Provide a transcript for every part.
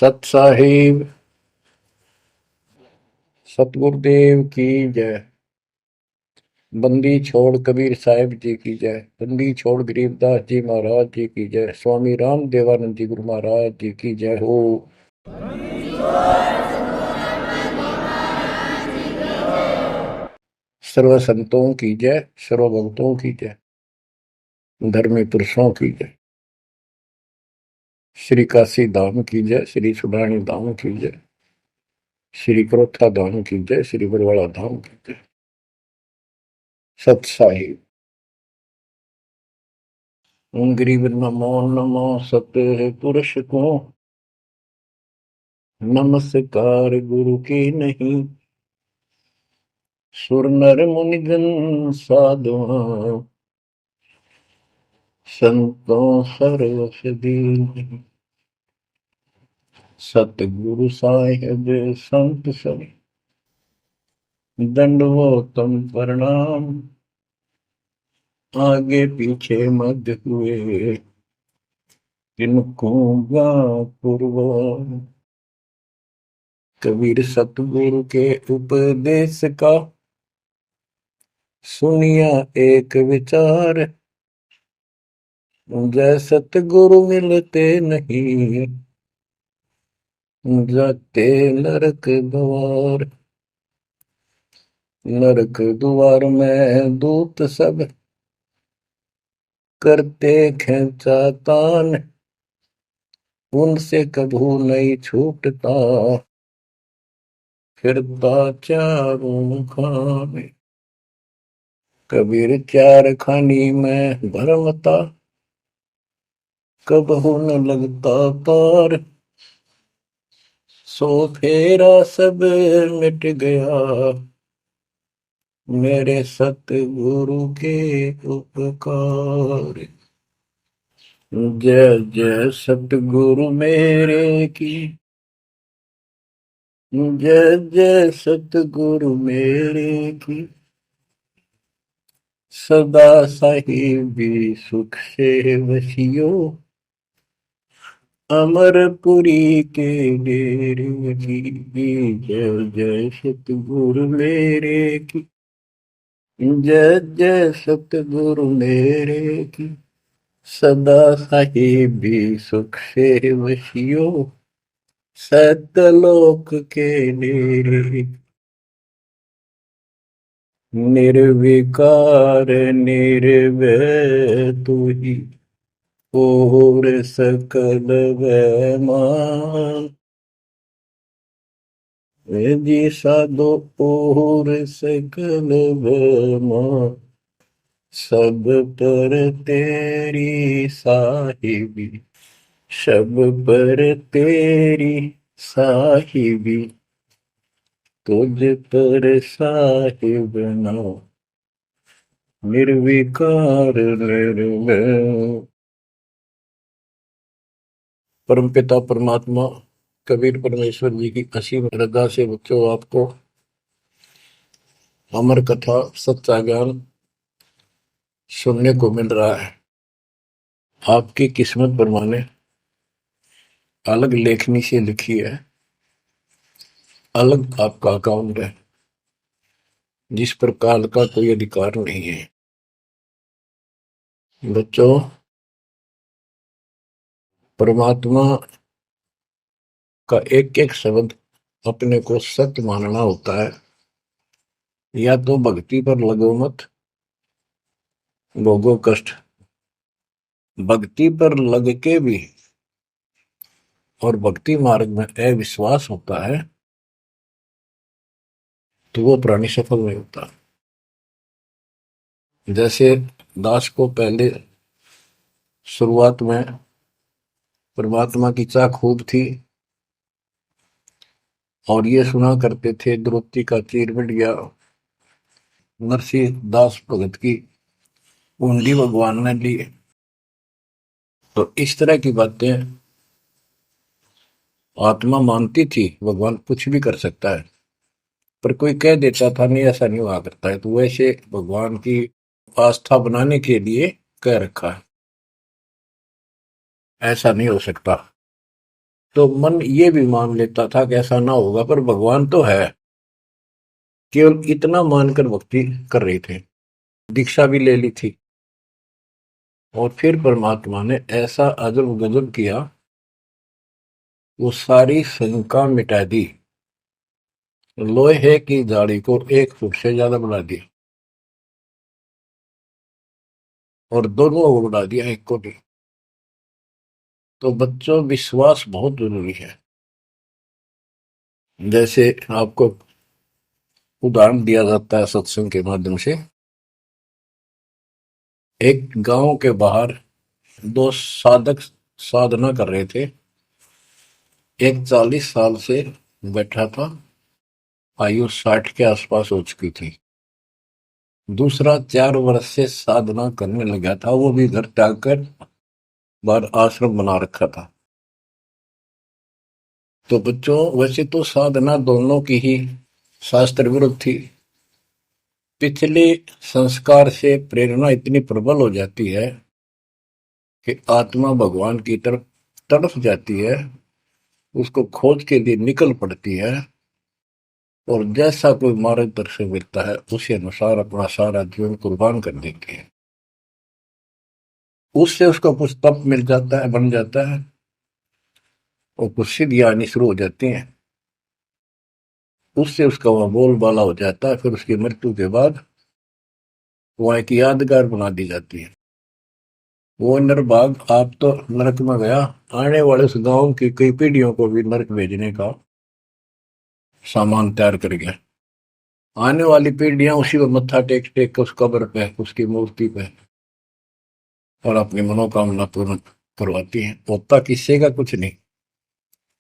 सत साहिब सतगुरुदेव की जय। बंदी छोड़ कबीर साहिब जी की जय। बंदी छोड़ गरीबदास जी महाराज जी की जय। स्वामी राम देवानंद जी गुरु महाराज जी की जय हो। सर्व संतों की जय, सर्व भक्तों की जय, धर्मी पुरुषों की जय। श्री काशी धाम की जय, श्री सुब्राणी धाम की जय, श्री क्रोथा धाम की जय, श्री बरवाड़ा धाम की जय। सत साहिब गरीब नमो नमो सत पुरुष को नमस्कार गुरु की नहीं। सुर नर मुनिजन साधुआ संतों सर्वस दीन। सतगुरु साहिब संत सब दंडवतम प्रणाम। आगे पीछे मध्य हुए इनको पूर्व। कबीर सतगुरु के उपदेश का सुनिया एक विचार। जय सतगुरु मिलते नहीं जाते नरक द्वार। नरक द्वार में दूत सब करते खेचातान। उनसे कभू नहीं छूटता फिरता चारों खाने। कबीर चार खानी में भरमता कबहू न लगता पार। सो फेरा सब मिट गया मेरे सतगुरु के उपकार। जय जय सतगुरु मेरे की जय जय सतगुरु मेरे की। सदा साहिबी सुख से वसियो अमरपुरी के डेरे की। जय जय सतगुरु मेरे की जय जय सतगुरु मेरे की। सदा साहिबी सुख से वसियो सतलोक के डेरे। निर्विकार निर्भय तू ही और सकल वैमान। जी साधो और सकल वैमान। सब पर तेरी साहिबी सब पर तेरी साहिबी। तुझ पर साहिब नाम निर्विकार निर्भय। परमपिता परमात्मा कबीर परमेश्वर जी की असीम श्रद्धा से बच्चों आपको अमर कथा सच्चा ज्ञान सुनने को मिल रहा है। आपकी किस्मत परमाने अलग लेखनी से लिखी है, अलग आपका अकाउंट है जिस पर काल का कोई अधिकार नहीं है। बच्चों, परमात्मा का एक एक शब्द अपने को सत्य मानना होता है। या तो भक्ति पर लगो मत भोगो कष्ट। भक्ति पर लग के भी और भक्ति मार्ग में अविश्वास होता है तो वो प्राणी सफल नहीं होता। जैसे दास को पहले शुरुआत में परमात्मा की चाह खूब थी और ये सुना करते थे द्रौपदी का चीर मिट गया, नरसिंह दास भगत की कुंडली भगवान ने ली। तो इस तरह की बातें आत्मा मानती थी भगवान कुछ भी कर सकता है, पर कोई कह देता था नहीं ऐसा नहीं हुआ करता है, तो वैसे भगवान की आस्था बनाने के लिए कह रखा है ऐसा नहीं हो सकता। तो मन ये भी मान लेता था कि ऐसा ना होगा, पर भगवान तो है। केवल इतना मानकर भक्ति कर रहे थे, दीक्षा भी ले ली थी। और फिर परमात्मा ने ऐसा अजब गजब किया, वो सारी शंका मिटा दी। लोहे की जाड़ी को 1 फुट से ज्यादा बढ़ा दिया, और दोनों को बढ़ा दिया, एक को भी। तो बच्चों, विश्वास बहुत जरूरी है। जैसे आपको उदाहरण दिया जाता है सत्संग के माध्यम से। एक गांव के बाहर दो साधक साधना कर रहे थे। एक 40 साल से बैठा था, आयु 60 के आसपास हो चुकी थी। दूसरा 4 वर्ष से साधना करने लगा था, वो भी घर त्याग कर बाहर आश्रम बना रखा था। तो बच्चों, वैसे तो साधना दोनों की ही शास्त्र विरुद्ध थी। पिछले संस्कार से प्रेरणा इतनी प्रबल हो जाती है कि आत्मा भगवान की तरफ तड़प जाती है, उसको खोज के लिए निकल पड़ती है, और जैसा कोई मार्गदर्शन मिलता है उसी अनुसार अपना सारा जीवन कुर्बान कर देती है। उससे उसको कुछ तप मिल जाता है, बन जाता है, और कुछ सिद्धियां आनी शुरू हो जाती हैं। उससे उसका वह बोलबाला हो जाता है। फिर उसकी मृत्यु के बाद वह एक यादगार बना दी जाती है। वो नरभाग, आप तो नरक में गया, आने वाले उस गांव की कई पीढ़ियों को भी नरक भेजने का सामान तैयार कर गया। आने वाली पीढ़ियां उसी पर मत्था टेक टेक के उस कब्र पे, उसकी मूर्ति पे, और अपनी मनोकामना पूर्ण करवाती हैं। होता किसी का कुछ नहीं,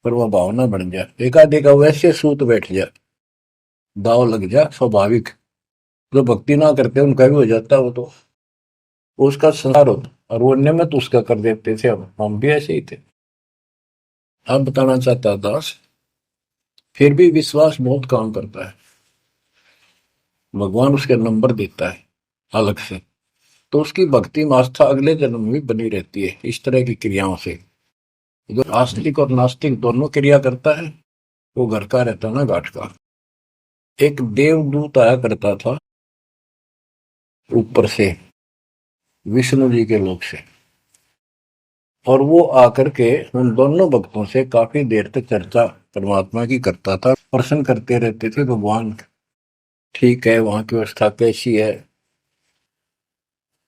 पर वह भावना बन जाए, एकाधिक वैसे सूत बैठ जाए, दाव लग जाए, स्वाभाविक। जो भक्ति ना करते उनका भी हो जाता है, वो तो उसका संसार होता, और वो नियमित उसका कर देते थे। अब हम भी ऐसे ही थे। अब बताना चाहता दास, फिर भी विश्वास बहुत काम करता है। भगवान उसके नंबर देता है अलग से, तो उसकी भक्ति में आस्था अगले जन्म में भी बनी रहती है इस तरह की क्रियाओं से। जो आस्तिक और नास्तिक दोनों क्रिया करता है, वो घर का रहता ना घाट का। एक देवदूत आया करता था ऊपर से, विष्णु जी के लोक से, और वो आकर के उन दोनों भक्तों से काफी देर तक चर्चा परमात्मा की करता था। प्रश्न करते रहते थे, भगवान ठीक है, वहां की व्यवस्था कैसी है।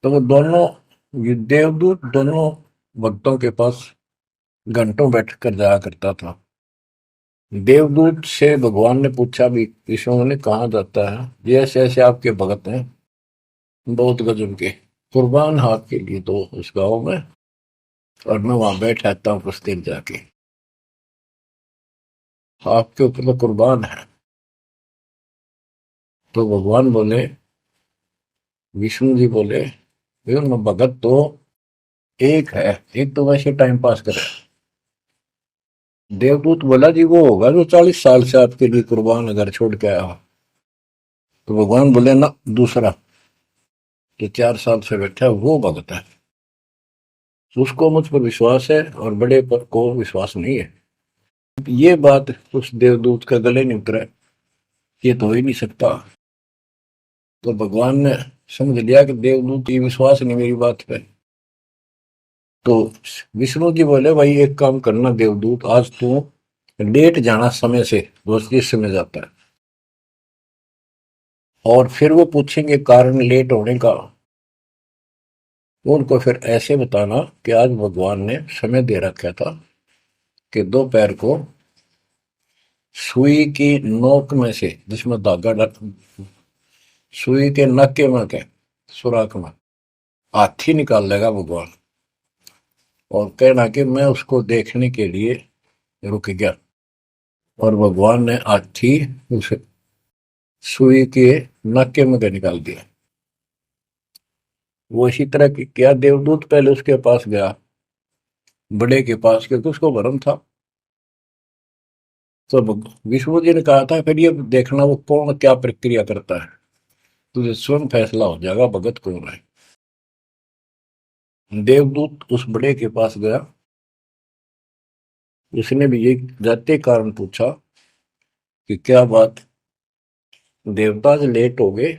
तो वो दोनों, ये देवदूत दोनों भक्तों के पास घंटों बैठ कर जाया करता था। देवदूत से भगवान ने पूछा भी, विष्णु ने, कहा जाता है ये ऐसे ऐसे आपके भगत हैं, बहुत गजब के, कुर्बान हाथ के लिए तो उस गांव में, और मैं वहां बैठ रहता हूँ कुछ देर जाके, आपके ऊपर तो कुर्बान है। तो भगवान बोले, विष्णु जी बोले, मैं भगत तो एक है, एक तो वैसे टाइम पास करे। देवदूत बोला, जी वो होगा जो 40 साल से आपके लिए कुर्बान घर छोड़ के आया हो। तो भगवान बोले, ना, दूसरा जो 4 साल से बैठा है वो भगत है। उसको मुझ पर विश्वास है और बड़े पर को विश्वास नहीं है। ये बात उस देवदूत का गले नहीं उतरा, ये तो हो ही नहीं सकता। तो भगवान ने समझ लिया कि देवदूत की विश्वास नहीं मेरी बात पे। तो विष्णु जी बोले, भाई एक काम करना देवदूत, आज तू लेट जाना समय से, दोस्त जिस समय जाता है, और फिर वो पूछेंगे कारण लेट होने का, उनको फिर ऐसे बताना कि आज भगवान ने समय दे रखा था कि दोपहर को सुई की नोक में से, जिसमें धागा डाल, सुई के नक्के में के सुराख में हाथी निकाल लेगा भगवान, और कहना कि मैं उसको देखने के लिए रुक गया। और भगवान ने हाथी उस सुई के नक्के में के निकाल दिया। वो इसी तरह की क्या, देवदूत पहले उसके पास गया, बड़े के पास, क्योंकि उसको भरम था। तो विष्णु जी ने कहा था, फिर ये देखना वो कौन क्या प्रक्रिया करता है, तुझे स्वयं फैसला हो जाएगा भगत कौन है। देवदूत उस बड़े के पास गया, उसने भी ये जाते कारण पूछा कि क्या बात, देवता से लेट हो गए,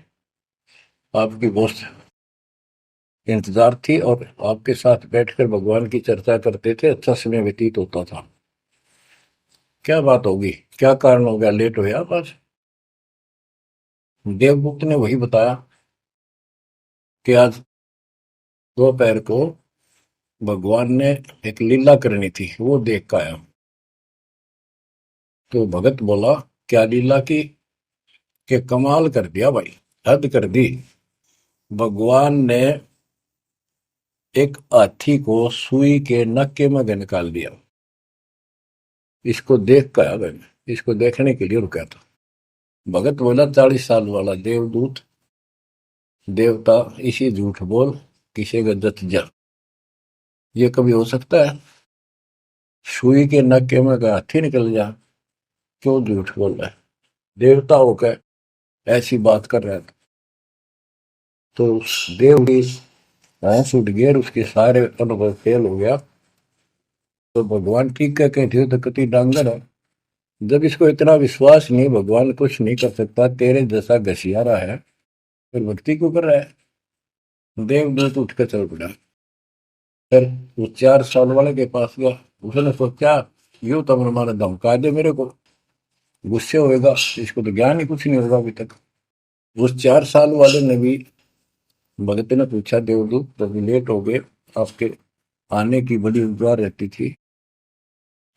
आपकी बहुत इंतजार थी और आपके साथ बैठकर भगवान की चर्चा करते थे, अच्छा समय व्यतीत होता था। क्या बात होगी, क्या कारण हो गया, लेट हो गया आप आज? देवदूत ने वही बताया कि आज दोपहर को भगवान ने एक लीला करनी थी, वो देख कर आया। तो भगत बोला, क्या लीला की? कि कमाल कर दिया भाई, हद कर दी। भगवान ने एक हाथी को सुई के नक्के में निकाल दिया। इसको देख कर आया मैंने, इसको देखने के लिए रुका था। भगत बोला, 40 साल वाला देवदूत, देवता, इसी झूठ बोल, किसे गजत जा, ये कभी हो सकता है? सुई के नक्के में का हाथी निकल जा, क्यों झूठ बोल रहा है? देवता होकर ऐसी बात कर रहा था। तो देव की भैंस उठ गई और उसके सारे अनुभव फेल हो गया। तो भगवान ठीक कह के थे, तो कति डांगर है। जब इसको इतना विश्वास नहीं, भगवान कुछ नहीं कर सकता, तेरे जैसा घसियारा है, फिर भक्ति क्यों कर रहा है? देवदूत उठ कर चल पड़ा। फिर वो 4 साल वाले के पास गया। उसने सोचा, यूं तो मैंने धमका दे मेरे को, गुस्से होएगा, इसको तो ज्ञान ही कुछ नहीं होगा अभी तक। उस 4 साल वाले ने भी, भगत ने पूछा, देवदूत तभी लेट हो गए, आपके आने की बड़ी इंतजार रहती थी,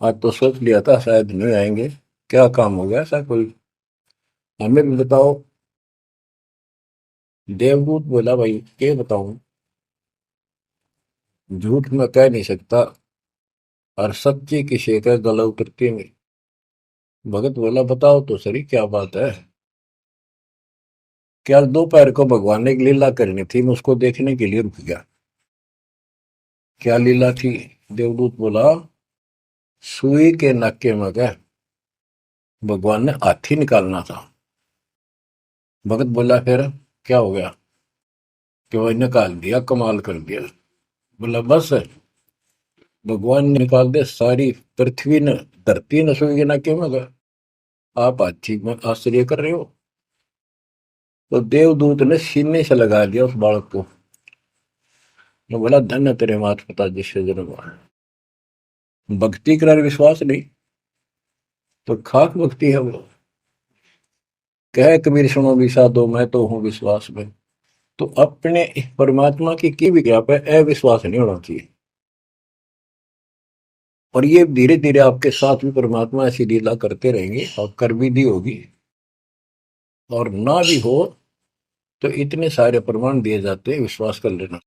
आज तो सोच लिया था शायद नहीं आएंगे, क्या काम हो गया ऐसा कोई, हमें भी बताओ। देवदूत बोला, भाई क्या बताऊं, झूठ मैं कह नहीं सकता और सच्ची की शिकायत गला उतरती नहीं। भगत बोला, बताओ तो सही क्या बात है? क्या दोपहर को भगवान ने एक लीला करनी थी, मैं उसको देखने के लिए रुक गया। क्या लीला थी? देवदूत बोला, सुई के नक्के में गए, भगवान ने हाथी निकालना था। भगत बोला, फिर क्या हो गया? कि वो निकाल दिया, कमाल कर दिया। बोला, बस भगवान ने निकाल दे, सारी पृथ्वी ने, धरती ने सुई के नक्के में गए, आप हाथी में आश्चर्य कर रहे हो? तो देवदूत ने सीने से लगा दिया उस बालक को। मैं बोला, धन्य तेरे माता पिता जिससे जन्म हुआ। भक्ति कर विश्वास नहीं, तो खाक भक्ति है वो। कह कबीर सुनो विषा दो, मैं तो हूं विश्वास में। तो अपने परमात्मा की विज्ञा पे अविश्वास नहीं होना चाहिए। और ये धीरे धीरे आपके साथ भी परमात्मा ऐसी लीला करते रहेंगे और कर भी दी होगी। और ना भी हो तो इतने सारे प्रमाण दिए जाते हैं, विश्वास कर लेना,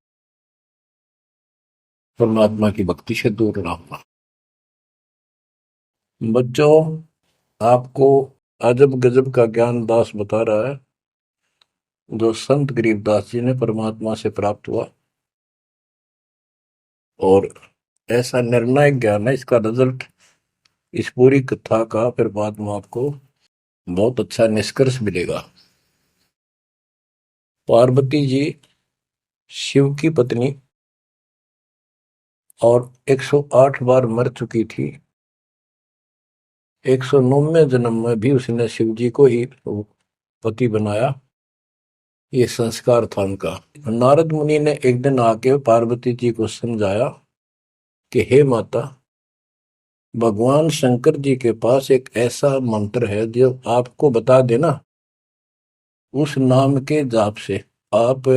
परमात्मा की भक्ति से दूर ना होना। बच्चों, आपको अजब गजब का ज्ञान दास बता रहा है, जो संत गरीबदास जी ने परमात्मा से प्राप्त हुआ। और ऐसा निर्णायक ज्ञान है, इसका रिजल्ट इस पूरी कथा का फिर बाद में आपको बहुत अच्छा निष्कर्ष मिलेगा। पार्वती जी शिव की पत्नी और 108 बार मर चुकी थी। 109वें जन्म में भी उसने शिव जी को ही पति बनाया। ये संस्कार था उनका। नारद मुनि ने एक दिन आके पार्वती जी को समझाया कि हे माता, भगवान शंकर जी के पास एक ऐसा मंत्र है जो आपको बता देना, उस नाम के जाप से आप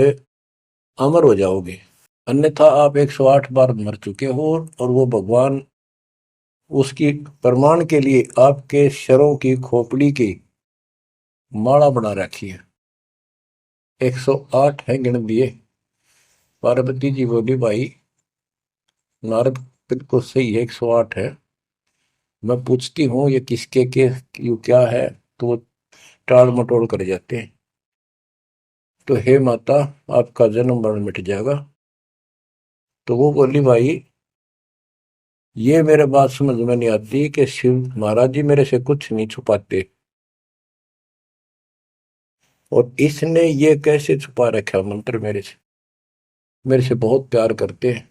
अमर हो जाओगे। अन्यथा आप 108 बार मर चुके हो, और वो भगवान उसकी प्रमाण के लिए आपके शरों की खोपड़ी की माला बना रखी है। 108 है गिन दिए। पार्वती जी बोली, भाई नारद बिल्कुल सही है, 108 है। मैं पूछती हूँ ये किसके के यू क्या है, तो वो टाल मटोल कर जाते हैं। तो हे माता, आपका जन्म मरण मिट जाएगा। तो वो बोली, भाई ये मेरे बात समझ में नहीं आती कि शिव महाराज जी मेरे से कुछ नहीं छुपाते, और इसने ये कैसे छुपा रखा मंत्र मेरे से, मेरे से बहुत प्यार करते हैं।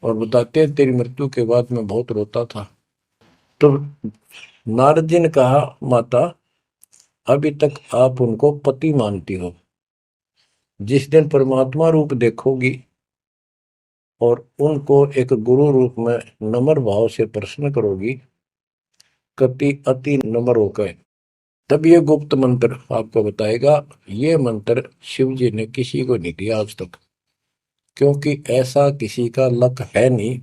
और बताते हैं तेरी मृत्यु के बाद मैं बहुत रोता था। तो नारद जी ने कहा, माता अभी तक आप उनको पति मानती हो, जिस दिन परमात्मा रूप देखोगी और उनको एक गुरु रूप में नम्र भाव से प्रश्न करोगी, कति अति नम्र होकर, तब ये गुप्त मंत्र आपको बताएगा। ये मंत्र शिव जी ने किसी को नहीं दिया आज तक, क्योंकि ऐसा किसी का लक है नहीं,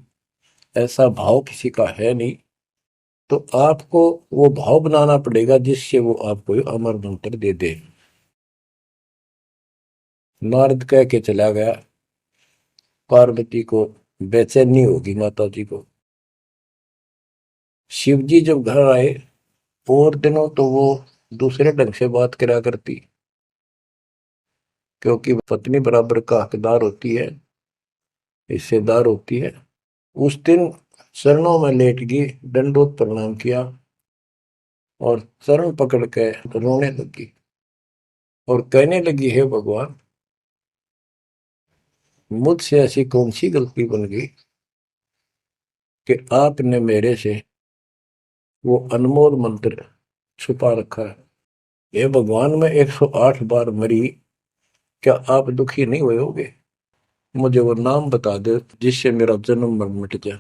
ऐसा भाव किसी का है नहीं। तो आपको वो भाव बनाना पड़ेगा जिससे वो आपको ये अमर मंत्र दे दे। नारद कह के चला गया, पार्वती को बेचैनी होगी माता जी को। शिव जी जब घर आए और दिनों तो वो दूसरे ढंग से बात करा करती, क्योंकि पत्नी बराबर का हकदार होती है, हिस्सेदार होती है। उस दिन चरणों में लेट गई, दंडोत प्रणाम किया और चरण पकड़ के रोने लगी और कहने लगी, हे भगवान, मुझसे ऐसी कौन सी गलती बन गई कि आपने मेरे से वो अनमोल मंत्र छुपा रखा है। हे भगवान, मैं 108 बार मरी, क्या आप दुखी नहीं हुए होगे? मुझे वो नाम बता दे जिससे मेरा जन्म मरण मिट जाए।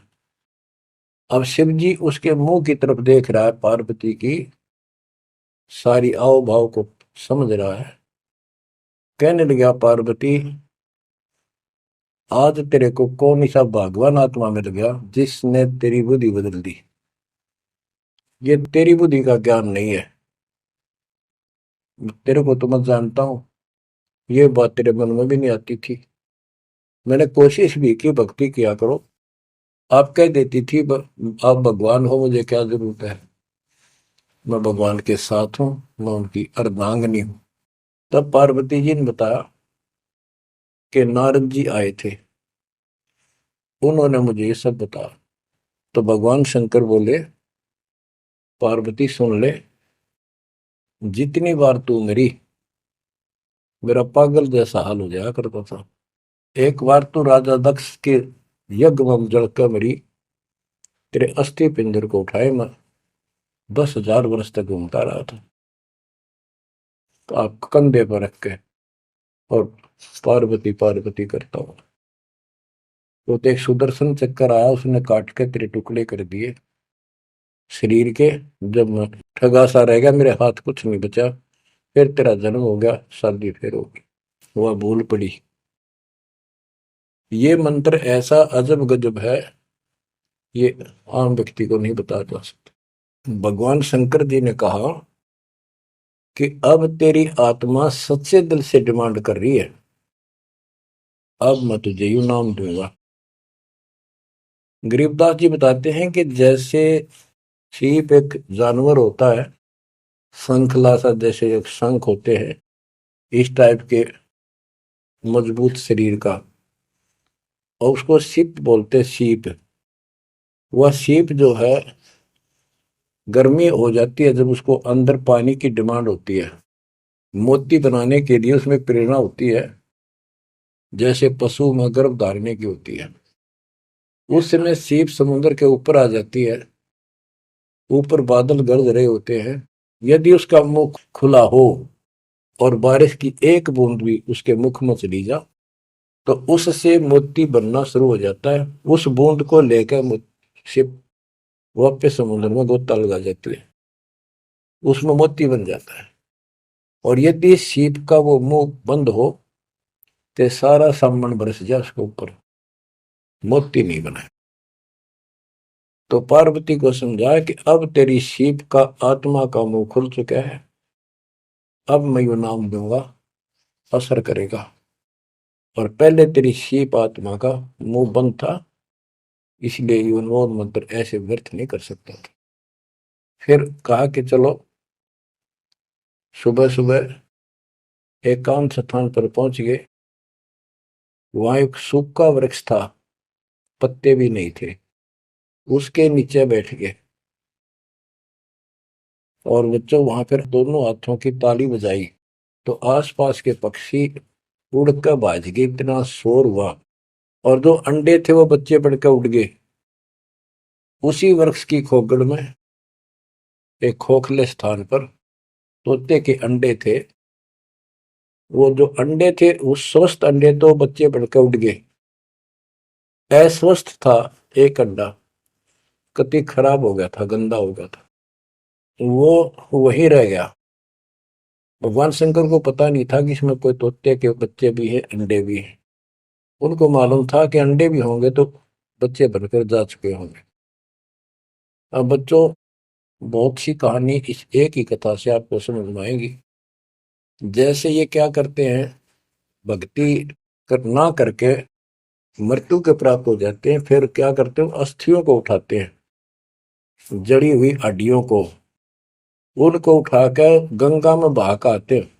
अब शिव जी उसके मुंह की तरफ देख रहा है, पार्वती की सारी आओ भाव को समझ रहा है। कहने लगा, पार्वती आज तेरे को कौन सा भगवान आत्मा मिल गया जिसने तेरी बुद्धि बदल दी? ये तेरी बुद्धि का ज्ञान नहीं है, तेरे को तो मैं जानता हूं, ये बात तेरे मन में भी नहीं आती थी। मैंने कोशिश भी की, भक्ति किया करो, आप कह देती थी आप भगवान हो, मुझे क्या जरूरत है, मैं भगवान के साथ हूं, मैं उनकी अर्धांगिनी हूं। तब पार्वती जी ने बताया कि नारद जी आए थे, उन्होंने मुझे ये सब बताया। तो भगवान शंकर बोले, पार्वती सुन ले, जितनी बार तू मरी मेरा पागल जैसा हाल हो जाया करता था। एक बार तो राजा दक्ष के यज्ञ में जलकर मरी, तेरे अस्थि पिंजर को उठाए मैं 10,000 वर्ष तक घूमता रहा था, तो आप कंधे पर रख के और पार्वती पार्वती करता हूँ। तो एक सुदर्शन चक्कर आया, उसने काट के तेरे टुकड़े कर दिए शरीर के। जब मैं ठगा सा रह गया, मेरे हाथ कुछ नहीं बचा, फिर तेरा जन्म हो गया, शादी फिर होगी, वह भूल पड़ी। ये मंत्र ऐसा अजब गजब है, ये आम व्यक्ति को नहीं बता जा सकता। भगवान शंकर जी ने कहा कि अब तेरी आत्मा सच्चे दिल से डिमांड कर रही है, अब मैं तुझे यू नाम दूंगा। गरीबदास जी बताते हैं कि जैसे सीप एक जानवर होता है, शंखला सा जैसे एक शंख होते हैं, इस टाइप के मजबूत शरीर का, और उसको सीप बोलते, सीप। वह सीप जो है, गर्मी हो जाती है जब उसको अंदर पानी की डिमांड होती है, मोती बनाने के लिए उसमें प्रेरणा होती है, जैसे पशु में गर्भ धारने की होती है। उस समय सीप समुद्र के ऊपर आ जाती है, ऊपर बादल गरज रहे होते हैं, यदि उसका मुख खुला हो और बारिश की एक बूंद भी उसके मुख में चली जा, तो उससे मोती बनना शुरू हो जाता है। उस बूंद को लेकर शिप वापस समुद्र में गोता लगा जाती है, उसमें मोती बन जाता है। और यदि सीप का वो मुंह बंद हो तो सारा सामान बरस जाए उसके ऊपर, मोती नहीं बने। तो पार्वती को समझाया कि अब तेरी सीप का आत्मा का मुंह खुल चुका है, अब मैं यू नाम दूंगा, असर करेगा। और पहले तेरी सीप आत्मा का मुंह बंद था, इसलिए ये उन्मोद मंत्र ऐसे व्यर्थ नहीं कर सकता था। फिर कहा कि चलो, सुबह सुबह एकांत स्थान पर पहुंच गए। वहां एक सूखा वृक्ष था, पत्ते भी नहीं थे, उसके नीचे बैठ गए और बच्चों वहां फिर दोनों हाथों की ताली बजाई, तो आसपास के पक्षी उड़कर भाज गए, इतना शोर हुआ। और जो अंडे थे वो बच्चे बढ़ के उड़ गए। उसी वृक्ष की खोगड़ में एक खोखले स्थान पर तोते के अंडे थे। वो जो अंडे थे उस स्वस्थ अंडे तो बच्चे बढ़ के उड़ गए। अस्वस्थ था एक अंडा, कति खराब हो गया था, गंदा हो गया था, वो वहीं रह गया। भगवान शंकर को पता नहीं था कि इसमें कोई तोते के बच्चे भी हैं, अंडे भी हैं। उनको मालूम था कि अंडे भी होंगे तो बच्चे बनकर जा चुके होंगे। अब बच्चों, बहुत सी कहानी इस एक ही कथा से आपको समझ में आएगी। जैसे ये क्या करते हैं, भक्ति ना करके मृत्यु के प्राप्त हो जाते हैं, फिर क्या करते हैं, अस्थियों को उठाते हैं, जड़ी हुई हड्डियों को, उनको उठाकर गंगा में बहा के आते हैं।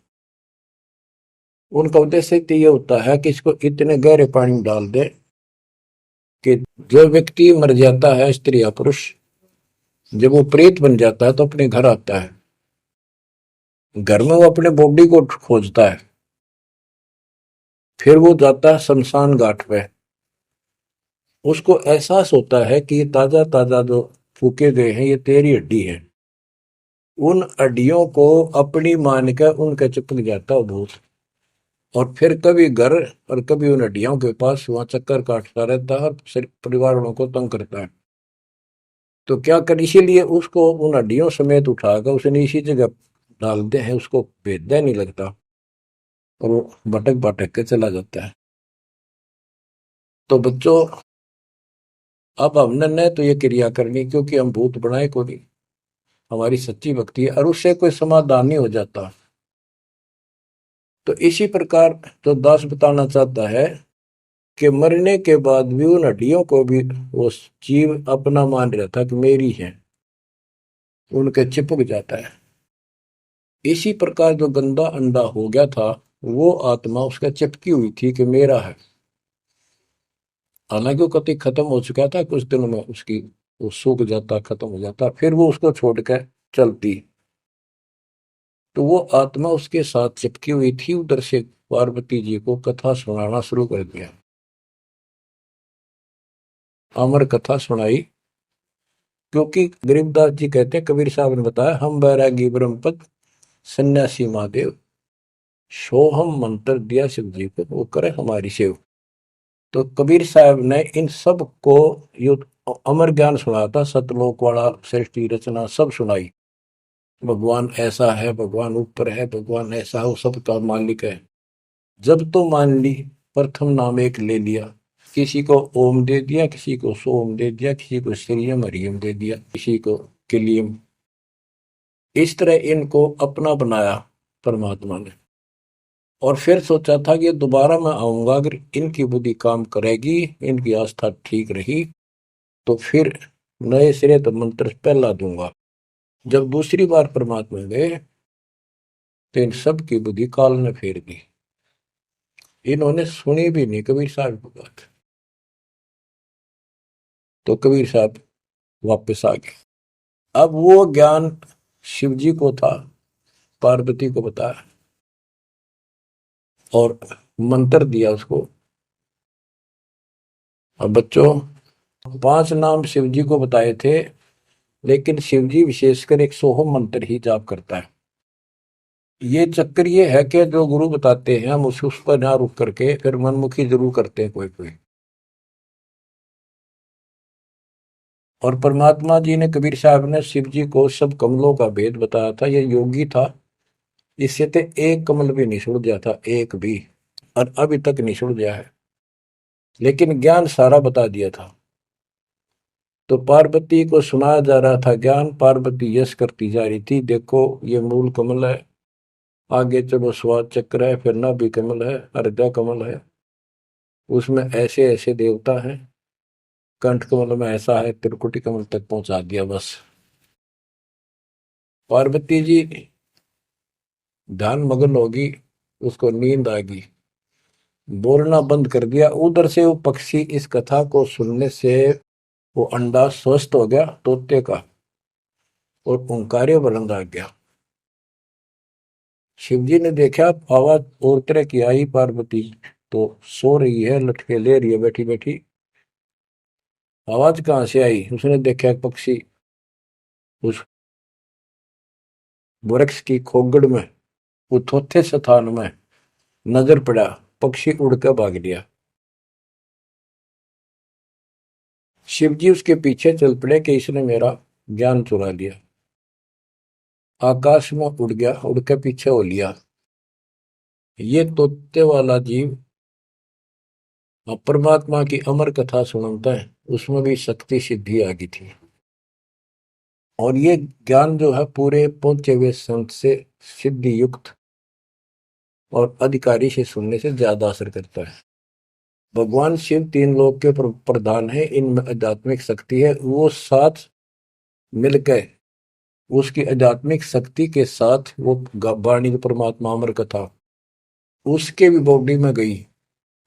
उनका उद्देश्य तो ये होता है कि इसको इतने गहरे पानी में डाल दे कि जो व्यक्ति मर जाता है, स्त्री या पुरुष, जब वो प्रेत बन जाता है तो अपने घर आता है। घर में वो अपने बॉडी को खोजता है, फिर वो जाता है शमशान घाट पे। उसको एहसास होता है कि ये ताजा ताजा जो फूके गए हैं ये तेरी हड्डी है। उन हड्डियों को अपनी मान कर उनके चिपक जाता है भूत, और फिर कभी घर और कभी उन हड्डियों के पास वहां चक्कर काटता रहता है और परिवार वालों को तंग करता है। तो क्या कर, इसीलिए उसको उन हड्डियों समेत उठाकर उसने इसी जगह डालते हैं, उसको भेदा नहीं लगता और वो भटक भटक के चला जाता है। तो बच्चों, अब हमने न तो ये क्रिया करनी क्योंकि हम भूत बनाए को नहीं, हमारी सच्ची भक्ति है और उससे कोई समाधान नहीं हो जाता। तो इसी प्रकार जो दास बताना चाहता है कि मरने के बाद भी उन हड्डियों को भी वो जीव अपना मान रहा था कि मेरी है, उनके चिपक जाता है। इसी प्रकार जो गंदा अंडा हो गया था, वो आत्मा उसका चिपकी हुई थी कि मेरा है। हालांकि वो कति खत्म हो चुका था, कुछ दिनों में उसकी वो सूख जाता, खत्म हो जाता, फिर वो उसको छोड़कर चलती। तो वो आत्मा उसके साथ चिपकी हुई थी। उधर से पार्वती जी को कथा सुनाना शुरू कर दिया, अमर कथा सुनाई। क्योंकि गरीबदास जी कहते हैं, कबीर साहब ने बताया, हम बैरागी ब्रह्मपद सन्यासी महादेव, सोहम मंत्र दिया शिव जी को, वो करे हमारी सेव। तो कबीर साहब ने इन सब को यो अमर ज्ञान सुनाया था, सतलोक वाला, सृष्टि रचना सब सुनाई। भगवान ऐसा है, भगवान ऊपर है, भगवान ऐसा है, वो सबका मालिक है। जब तो मान ली, प्रथम नाम एक ले लिया, किसी को ओम दे दिया, किसी को सोम दे दिया, किसी को श्रीयम हरियम दे दिया, किसी को किलियम। इस तरह इनको अपना बनाया परमात्मा ने। और फिर सोचा था कि दोबारा मैं आऊंगा, अगर इनकी बुद्धि काम करेगी, इनकी आस्था ठीक रही, तो फिर नए सिरे तो मंत्र पहला दूंगा। जब दूसरी बार परमात्मा गए तो इन सब की बुद्धि काल ने फेर दी। इन्होंने सुनी भी नहीं कबीर साहब की बात। तो कबीर साहब वापस आ गए। अब वो ज्ञान शिव जी को था, पार्वती को बताया और मंत्र दिया उसको। अब बच्चों, 5 नाम शिव जी को बताए थे, लेकिन शिव जी विशेषकर एक सोहम मंत्र ही जाप करता है। ये चक्कर ये है कि जो गुरु बताते हैं हम उस पर ना रुक करके फिर मनमुखी जरूर करते हैं कोई कोई। और परमात्मा जी ने, कबीर साहब ने शिव जी को सब कमलों का भेद बताया था। ये योगी था, इससे तो एक कमल भी नहीं सुलझा था, एक भी, और अभी तक नहीं सुलझा है, लेकिन ज्ञान सारा बता दिया था। तो पार्वती को सुनाया जा रहा था ज्ञान, पार्वती यश करती जा रही थी, देखो ये मूल कमल है, आगे चलो स्वाद चक्र है, फिर नाभि कमल है, हृदय कमल है, उसमें ऐसे ऐसे देवता हैं, कंठ कमल में ऐसा है, त्रिकुटी कमल तक पहुंचा दिया बस। पार्वती जी ध्यान मग्न होगी, उसको नींद आ गई, बोलना बंद कर दिया। उधर से वो पक्षी इस कथा को सुनने से वो अंडा स्वस्थ हो गया तोते का, और ओंकार्य बुलंद आ गया। शिव जी ने देखा, आवाज और तरह की आई, पार्वती तो सो रही है, लटके ले रही है बैठी बैठी। आवाज कहाँ से आई? उसने देखा एक पक्षी उस वृक्ष की खोगड़ में, उथोथे स्थान में नजर पड़ा। पक्षी उड़ कर भाग लिया। शिवजी उसके पीछे चल पड़े कि इसने मेरा ज्ञान चुरा लिया। आकाश में उड़ गया, उड़ के पीछे हो लिया। ये तोते वाला जीव परमात्मा की अमर कथा सुनता है, उसमें भी शक्ति सिद्धि आ गई थी। और ये ज्ञान जो है पूरे पहुंचे हुए संत से सिद्धि युक्त और अधिकारी से सुनने से ज्यादा असर करता है। भगवान शिव तीन लोक के प्रधान है, इनमें आध्यात्मिक शक्ति है। वो साथ मिलकर उसकी आध्यात्मिक शक्ति के साथ वो वाणी परमात्मा अमर कथा उसके भी बॉडी में गई,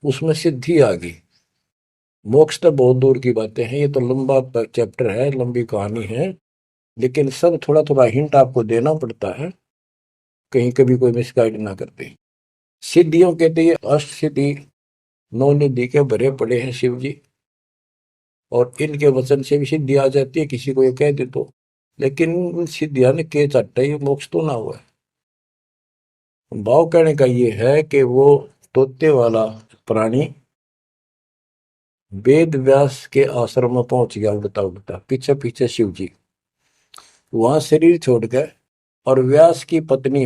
उसमें सिद्धि आ गई। मोक्ष तो बहुत दूर की बातें हैं, ये तो लंबा चैप्टर है, लंबी कहानी है, लेकिन सब थोड़ा थोड़ा हिंट आपको देना पड़ता है, कहीं कभी कोई मिसगाइड ना करते। सिद्धियों कहते ये अष्ट सिद्धि नौ निधि के भरे पड़े हैं शिव जी, और इनके वचन से भी सिद्धि आ जाती है, किसी को ये कह दे तो। लेकिन सिद्धियां ने के चाटा, ये मोक्ष तो ना हुआ है। भाव कहने का ये है कि वो तोते वाला प्राणी वेद व्यास के आश्रम में पहुंच गया, उड़ता उड़ता पीछे पीछे शिव जी। वहां शरीर छोड़ गए, और व्यास की पत्नी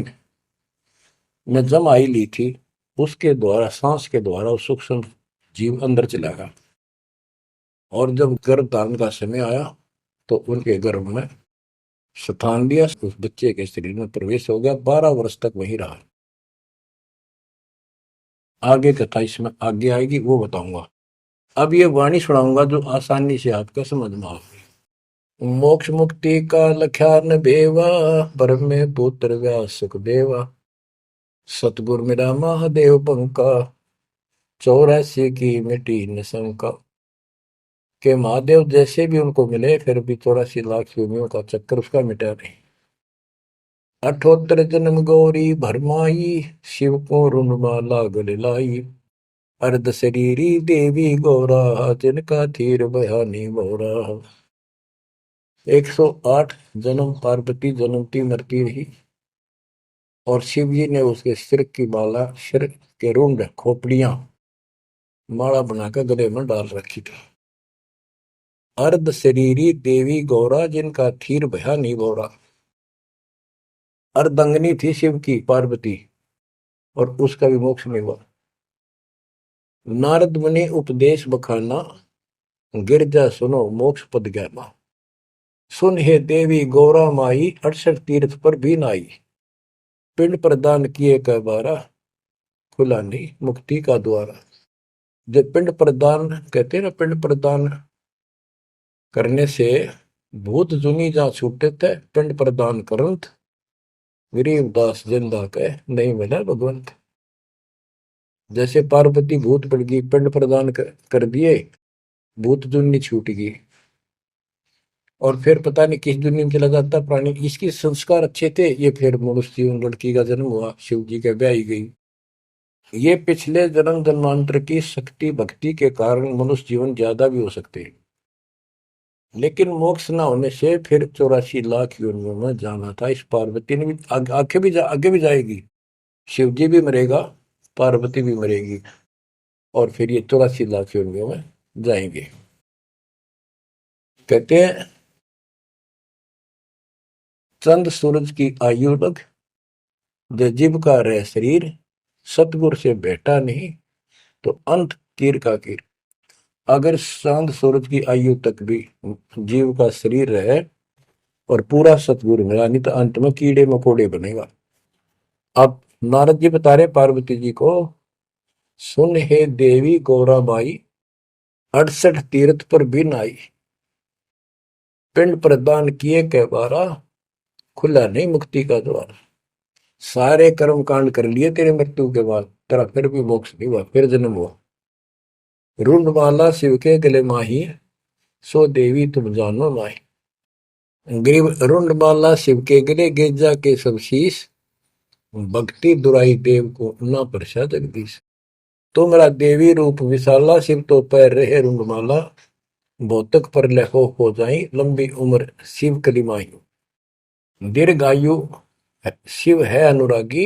ने जमाई ली थी, उसके द्वारा सांस के द्वारा उस सूक्ष्म जीव अंदर चला गया। और जब गर्भ धारण का समय आया तो उनके गर्भ में स्थान लिया, उस बच्चे के शरीर में प्रवेश हो गया, 12 वर्ष तक वहीं रहा। आगे कथा इसमें आगे आएगी, वो बताऊंगा। अब ये वाणी सुनाऊंगा जो आसानी से आपका समझ में आएगी। मोक्ष मुक्ति का लख्यान बेवा, ब्रह्म में पुत्र व्यास सुखदेवा। सतगुर मेरा महादेव पंका, 84 की मिटी न शंका। के महादेव जैसे भी उनको मिले, फिर भी 84 लाख योनियों का चक्कर उसका मिटा नहीं। 78 जन्म गौरी भरमाई, शिव को रुणमाला गले लाई। अर्ध शरीरी देवी गौरा, जिनका थीर बयानी मोरा। 108 जन्म पार्वती जन्मती मरती रही, और शिव जी ने उसके सिर की माला, सिर के रुंड खोपड़ियां माला बनाकर गले में डाल रखी थी। अर्ध शरीरी देवी गौरा, जिनका थीर भया नहीं बोरा। अर्धंगनी थी शिव की पार्वती, और उसका भी मोक्ष नहीं हुआ। नारद मुनि उपदेश बखाना, गिरजा सुनो मोक्ष पद ज्ञाना। सुन हे देवी गौरा माई, 68 तीर्थ पर भी नाई। पिंड प्रदान किए का बारा, खुला नहीं मुक्ति का द्वारा। जब पिंड प्रदान कहते हैं ना, पिंड प्रदान करने से भूत जुनी जा छूटे थे, पिंड प्रदान करंत गरीबदास जिंदा के नहीं मिला भगवंत। जैसे पार्वती भूत पड़ गई, पिंड प्रदान कर दिए, भूत जुनी छूट गई, और फिर पता नहीं किस दुनिया में चला जाता प्राणी। इसके संस्कार अच्छे थे, ये फिर मनुष्य जीवन, लड़की का जन्म हुआ, शिव जी के ब्याह गई। ये पिछले जन्म जन्मांतर की शक्ति भक्ति के कारण मनुष्य जीवन ज्यादा भी हो सकते हैं, लेकिन मोक्ष न होने से फिर 84 लाख योनियों में जाना था। इस पार्वती ने भी आगे भी जाएगी, शिव जी भी मरेगा, पार्वती भी मरेगी, और फिर ये 84 लाख योनियों में जाएंगे। कहते हैं चंद सूरज की आयु लग, जो जीव का रह शरीर। सतगुर से बैठा नहीं तो अंत कीर का कीर। अगर चांद सूरज की आयु तक भी जीव का शरीर रहे और पूरा सतगुरु मिला नहीं, तो अंत में कीड़े मकोड़े बनेगा। अब नारद जी बता रहे पार्वती जी को, सुन हे देवी गौरा बाई, 68 तीर्थ पर भी नाई। पिंड प्रदान किए के बारा, खुला नहीं मुक्ति का द्वार। सारे कर्म कांड कर लिए तेरे मृत्यु के बाद, तेरा फिर भी मोक्ष नहीं हुआ, फिर जन्म हुआ। रुंडमाला शिव के गले माही, सो देवी तुम जानो माही। गरीब रुंडमाला शिव के गले, गेजा के सब शीश। भक्ति दुराई देव को ना परसा जगदीश। तुमरा देवी रूप विशाला, शिव तो पैर रहे रुंगमाला, भौतक पर लहो हो जाई, लंबी उम्र शिव कलिमाई। दीर्घायु शिव है अनुरागी,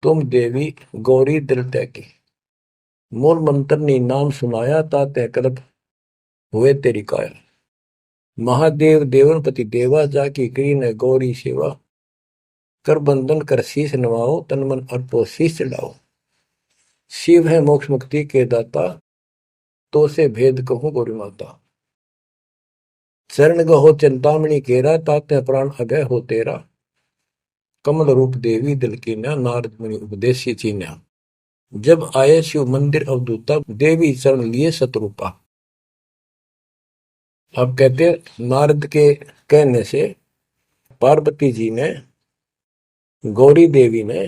तुम देवी गौरी दिल त्यागी। मूल मंत्र ने नाम सुनाया, ताते कल्प हुए तेरी काया। महादेव देवनपति देवा, जाकी करी ने गौरी सेवा, कर बंधन कर शीश नवाओ, तन मन अर्पो शीश चढ़ाओ। शिव है मोक्ष मुक्ति के दाता, तो से भेद कहूं गौरी माता। चरण गहो चिंतामणि केरा, ताते प्राण अगय हो तेरा। कमल रूप देवी दिल की न्या, नारद मुनि उपदेशी चीन्या। जब आए शिव मंदिर अवधूता, देवी चरण लिए शत्रुपा। अब कहते नारद के कहने से पार्वती जी ने, गौरी देवी ने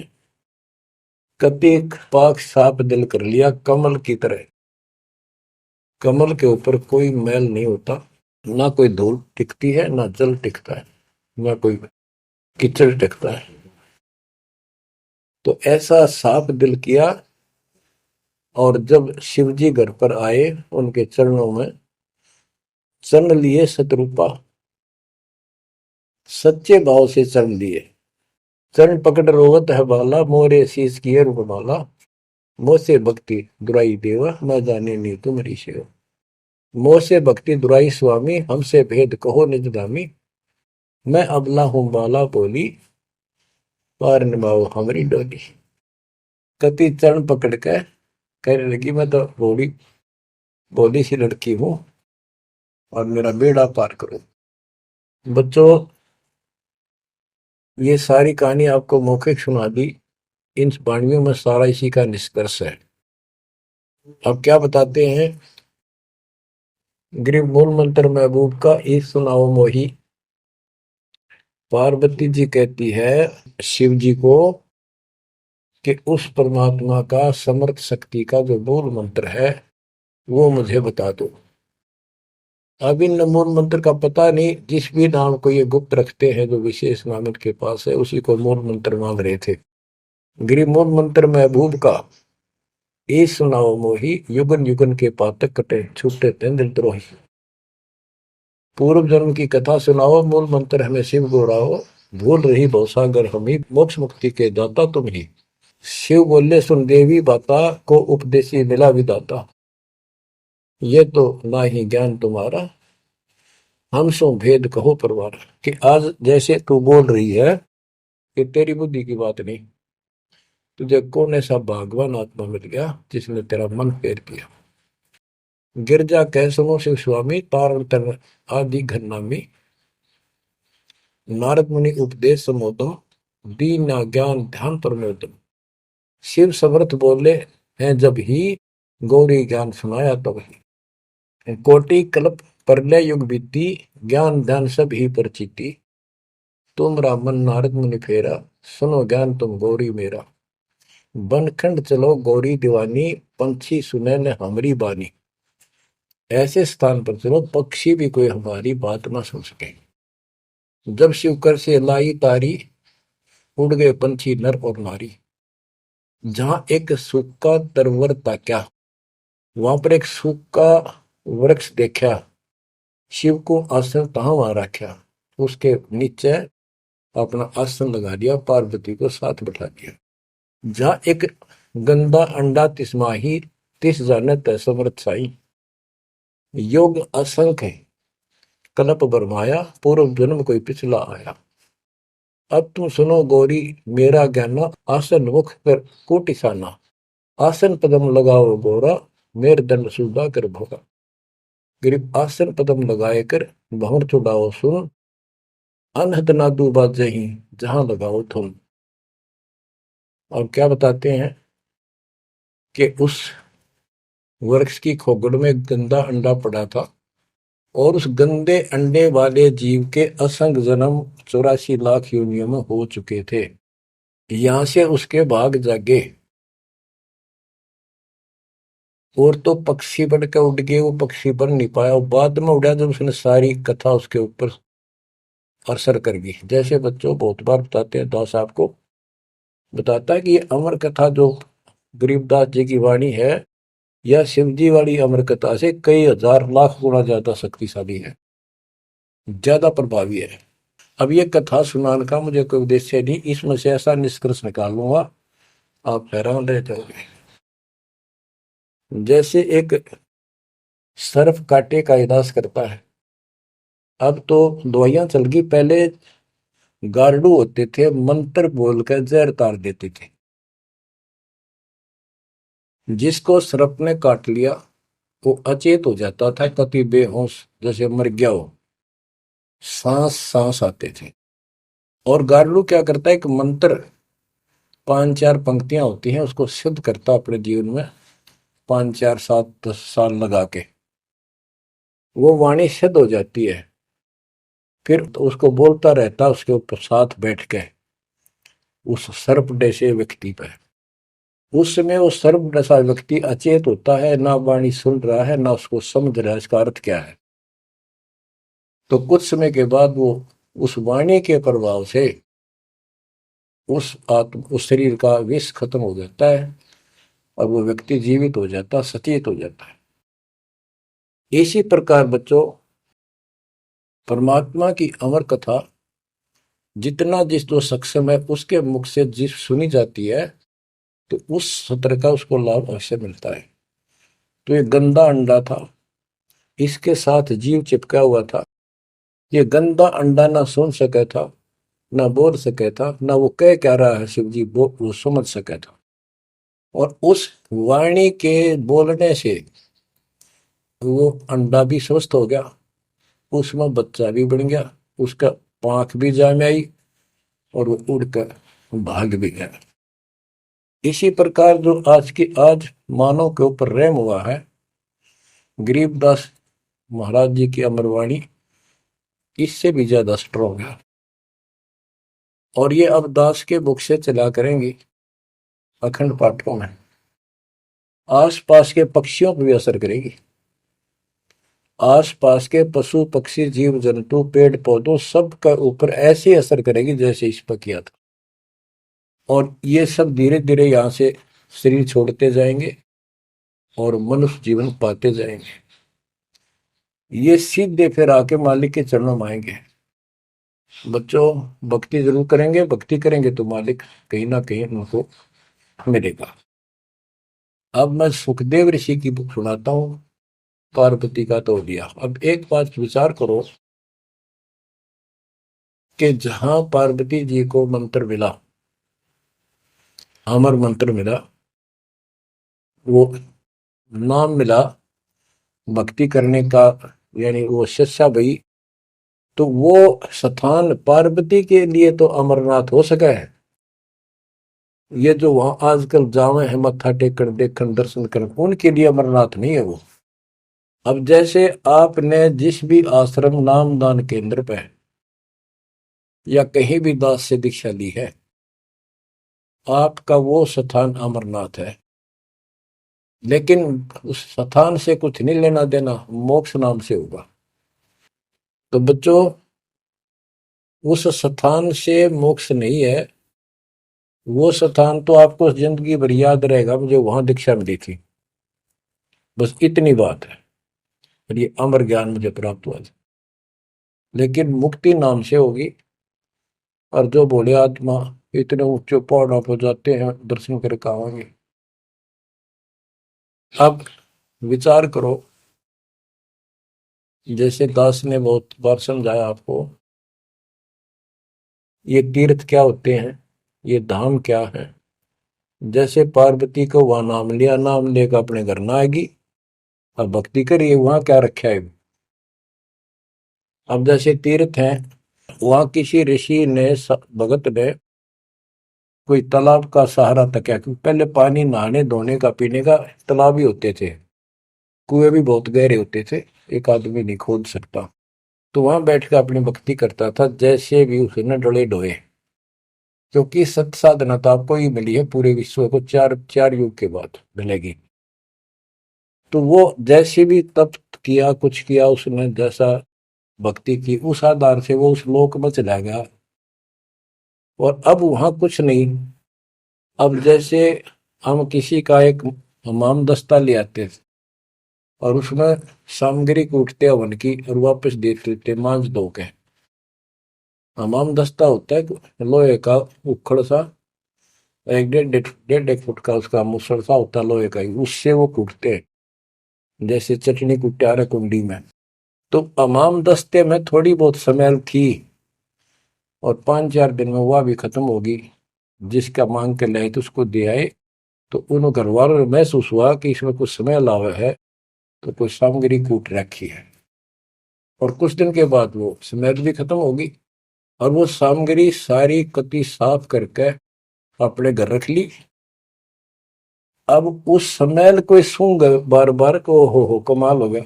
कतिक पाक साफ दिल कर लिया, कमल की तरह। कमल के ऊपर कोई मैल नहीं होता, ना कोई धूल टिकती है, ना जल टिकता है, ना कोई कीचड़ टिकता है। तो ऐसा साफ दिल किया। और जब शिवजी घर पर आए, उनके चरणों में चरण लिए शत्रुपा, सच्चे भाव से चरण लिए। चरण पकड़ रोवत है बाला, मोरे शीश किए रूपमाला। मोसे भक्ति दुराई देवा, मैं जाने नी तुम्हारी सेवा। मोसे भक्ति दुराई स्वामी, हमसे भेद कहो निज दामी। मैं अबला हूं बाला बोली, पार निभाओ हमारी डोली। कति चरण पकड़ के कहने लगी, मैं तो बोली बोली सी लड़की हूं, और मेरा बेड़ा पार करो। बच्चों, ये सारी कहानी आपको मौखिक सुना दी। इन वाणियों में सारा इसी का निष्कर्ष है। अब क्या बताते हैं, गृह मूल मंत्र महबूब का, ईश सुनाओ मोही। पार्वती जी कहती है शिव जी को कि उस परमात्मा का समर्थ शक्ति का जो मूल मंत्र है वो मुझे बता दो। अब इन मूल मंत्र का पता नहीं, जिस भी नाम को ये गुप्त रखते हैं, जो विशेष नाम इनके पास है, उसी को मूल मंत्र मान रहे थे। गृह मूल मंत्र महबूब का, ए सुनाओ मोही, युगन युगन के पातक कटे, छूटे तेंद्र द्रोही। पूर्व जन्म की कथा सुनाओ, मूल मंत्र हमें शिव गोराओ। भूल रही भवसागर हमी, मोक्ष मुक्ति के दाता तुम ही। शिव बोले सुन देवी बाता, को उपदेशी मिला विदाता। ये तो ना ही ज्ञान तुम्हारा, हम सो भेद कहो परवार। कि आज जैसे तू बोल रही है कि तेरी बुद्धि की बात नहीं, तुझे कौन ऐसा भगवान आत्मा मिल गया जिसने तेरा मन फेर किया। गिरजा कह सुनो शिव स्वामी, तारण तर आदि घरनामी। नारद मुनि उपदेश समोदम, दीन ज्ञान ध्यान परमोदम। शिव समर्थ बोले हैं जब ही, गौरी ज्ञान सुनाया तब ही। कोटि कल्प प्रलय युग बीती, ज्ञान ध्यान सब ही परचिति। तुमरा मन नारद मुनि फेरा, सुनो ज्ञान तुम गौरी मेरा। बनखंड चलो गौरी दीवानी, पंछी सुने न हमारी बानी। ऐसे स्थान पर चलो पक्षी भी कोई हमारी बात ना सुन सके। जब शिवकर से लाई तारी, उड़ गए पंछी नर और नारी। जहां एक सूखा तरवर ताक्या, वहां पर एक सूखा वृक्ष देखा। शिव को आसन तहां वहां रखा, उसके नीचे अपना आसन लगा दिया, पार्वती को साथ बैठा दिया। जहां एक गंदा अंडा तिस्माही, तिस जाने तय समर्थ साई। योग असंख्य कल्प बरमाया, पूर्व जन्म कोई पिछला आया। अब तुम सुनो गौरी मेरा ज्ञाना, आसन मुख कर कोटिसाना। आसन पदम लगाओ गौरा, मेर दंड सुधा कर भोगा। गरीब आसन पदम लगाए कर, भंवर चुड़ाओ सुन। अनहद नादू बाजे ही, जहां लगाओ तुम। और क्या बताते हैं कि उस वृक्ष की खोगड़ में गंदा अंडा पड़ा था, और उस गंदे अंडे वाले जीव के असंख्य जन्म 84 लाख योनियों में हो चुके थे। यहां से उसके भाग जागे, और तो पक्षी बन के उड़ गए, वो पक्षी बन नहीं पाया। बाद में उड़ा जब उसने सारी कथा उसके ऊपर असर कर गई। जैसे बच्चों बहुत बार बताते हैं, दास आपको बताता है कि ये अमर कथा जो गरीबदास जी की वाणी है, यह शिव जी वाली अमर कथा से कई हजार लाख गुना ज्यादा शक्तिशाली है, ज्यादा प्रभावी है। अब ये कथा सुनाने का मुझे कोई उद्देश्य नहीं, इसमें से ऐसा निष्कर्ष निकाल लूंगा आप हैरान रह जाओगे। जैसे एक सर्प कांटे का इलाज करता है, अब तो दवाइयां चल गई, पहले गार्डू होते थे, मंत्र बोलकर जहर तार देते थे। जिसको सर्प ने काट लिया वो अचेत हो जाता था, कति बेहोश जैसे मर गया हो, सांस सांस आते थे। और गार्डू क्या करता है, एक मंत्र 5-4 पंक्तियां होती हैं, उसको सिद्ध करता अपने जीवन में, 5 4 7 10 साल लगा के वो वाणी सिद्ध हो जाती है। फिर तो उसको बोलता रहता उसके ऊपर साथ बैठ के उस सर्प जैसे व्यक्ति पर। उस समय वो सर्प जैसा व्यक्ति अचेत होता है, ना वाणी सुन रहा है ना उसको समझ रहा है इसका अर्थ क्या है। तो कुछ समय के बाद वो उस वाणी के प्रभाव से उस शरीर का विष खत्म हो जाता है और वो व्यक्ति जीवित हो जाता, सचेत हो जाता है। इसी प्रकार बच्चों, परमात्मा की अमर कथा जितना जिस जो सक्षम है उसके मुख से जिस सुनी जाती है, तो उस सत्र का उसको लाभ अवश्य मिलता है। तो ये गंदा अंडा था, इसके साथ जीव चिपका हुआ था। ये गंदा अंडा ना सुन सके था, ना बोल सके था, ना वो कह क्या रहा है शिव जी वो समझ सके था। और उस वाणी के बोलने से वो अंडा भी स्वस्थ हो गया, उसमें बच्चा भी बन गया, उसका पांख भी जाम आई और वो उड़कर भाग भी गया। इसी प्रकार जो आज मानव के ऊपर रहम हुआ है, गरीबदास महाराज जी की अमरवाणी इससे भी ज्यादा स्ट्रॉन्ग है। और ये अब दास के बुक से चला करेंगी अखंड पाठों में, आस पास के पक्षियों पर भी असर करेगी। आस पास के पशु पक्षी जीव जंतु पेड़ पौधों सब का ऊपर ऐसे असर करेगी जैसे इस पर किया था। और ये सब धीरे धीरे यहाँ से शरीर छोड़ते जाएंगे और मनुष्य जीवन पाते जाएंगे। ये सीधे फिर आके मालिक के चरणों में आएंगे। बच्चों, भक्ति जरूर करेंगे, भक्ति करेंगे तो मालिक कहीं ना कहीं उनको मिलेगा। अब मैं सुखदेव ऋषि की बुक सुनाता हूँ, पार्वती का तो दिया। अब एक बात विचार करो कि जहां पार्वती जी को मंत्र मिला, अमर मंत्र मिला, वो नाम मिला भक्ति करने का, यानी वो शिक्षा भई, तो वो स्थान पार्वती के लिए तो अमरनाथ हो सका है। ये जो वहां आजकल जावे हैं मत्था टेकन देखन दर्शन करन, उनके लिए अमरनाथ नहीं है वो। अब जैसे आपने जिस भी आश्रम नाम दान केंद्र पे या कहीं भी दास से दीक्षा ली है, आपका वो स्थान अमरनाथ है। लेकिन उस स्थान से कुछ नहीं लेना देना, मोक्ष नाम से होगा। तो बच्चों, उस स्थान से मोक्ष नहीं है, वो स्थान तो आपको जिंदगी भर याद रहेगा, मुझे वहां दीक्षा मिली थी, बस इतनी बात है। और ये अमर ज्ञान मुझे प्राप्त हुआ था। लेकिन मुक्ति नाम से होगी। और जो बोले आत्मा इतने ऊंचे पहाड़ों पर जाते हैं दर्शन करके आवांगे। अब विचार करो, जैसे दास ने बहुत बार समझाया आपको, ये तीर्थ क्या होते हैं, ये धाम क्या है। जैसे पार्वती को वहां नाम लिया, नाम लेकर अपने घर ना आएगी, अब भक्ति करिए, वहां क्या रखा है। अब जैसे तीर्थ हैं, वहां किसी ऋषि ने भगत ने कोई तालाब का सहारा तकिया, क्योंकि पहले पानी नहाने धोने का पीने का तालाब ही होते थे, कुएं भी बहुत गहरे होते थे, एक आदमी नहीं खोद सकता। तो वहां बैठ कर अपनी भक्ति करता था, जैसे भी उसे न डले डोए। क्योंकि सत साधना तो आपको ही मिली है, पूरे विश्व को चार चार युग के बाद मिलेगी। तो वो जैसे भी तप किया, कुछ किया उसने, जैसा भक्ति की, उस आधार से वो उस लोक में चला गया। और अब वहां कुछ नहीं। अब जैसे हम किसी का एक हमाम दस्ता ले आते थे और उसमें सामग्री कूटते हवन की और वापस देते थे मांझ धो के। हमाम दस्ता होता है लोहे का उखड़ सा, एक डेढ़ एक फुट का उसका मुसड़ सा होता है लोहे का ही, उससे वो कूटते हैं जैसे चटनी कुट्टा रहे कुंडी में। तो हमाम दस्ते में थोड़ी बहुत स्मेल थी और 5-4 दिन में वह भी खत्म होगी। जिसका मांग के लाए तो उसको दे आए, तो उन घर वालों ने महसूस हुआ कि इसमें कुछ स्मेल आवा है, तो कोई सामग्री कूट रखी है। और कुछ दिन के बाद वो स्मेल भी खत्म होगी और वो सामग्री सारी कति साफ करके अपने घर रख ली। अब उस स्मेल को सूंघ बार बार को हो कमाल हो गया,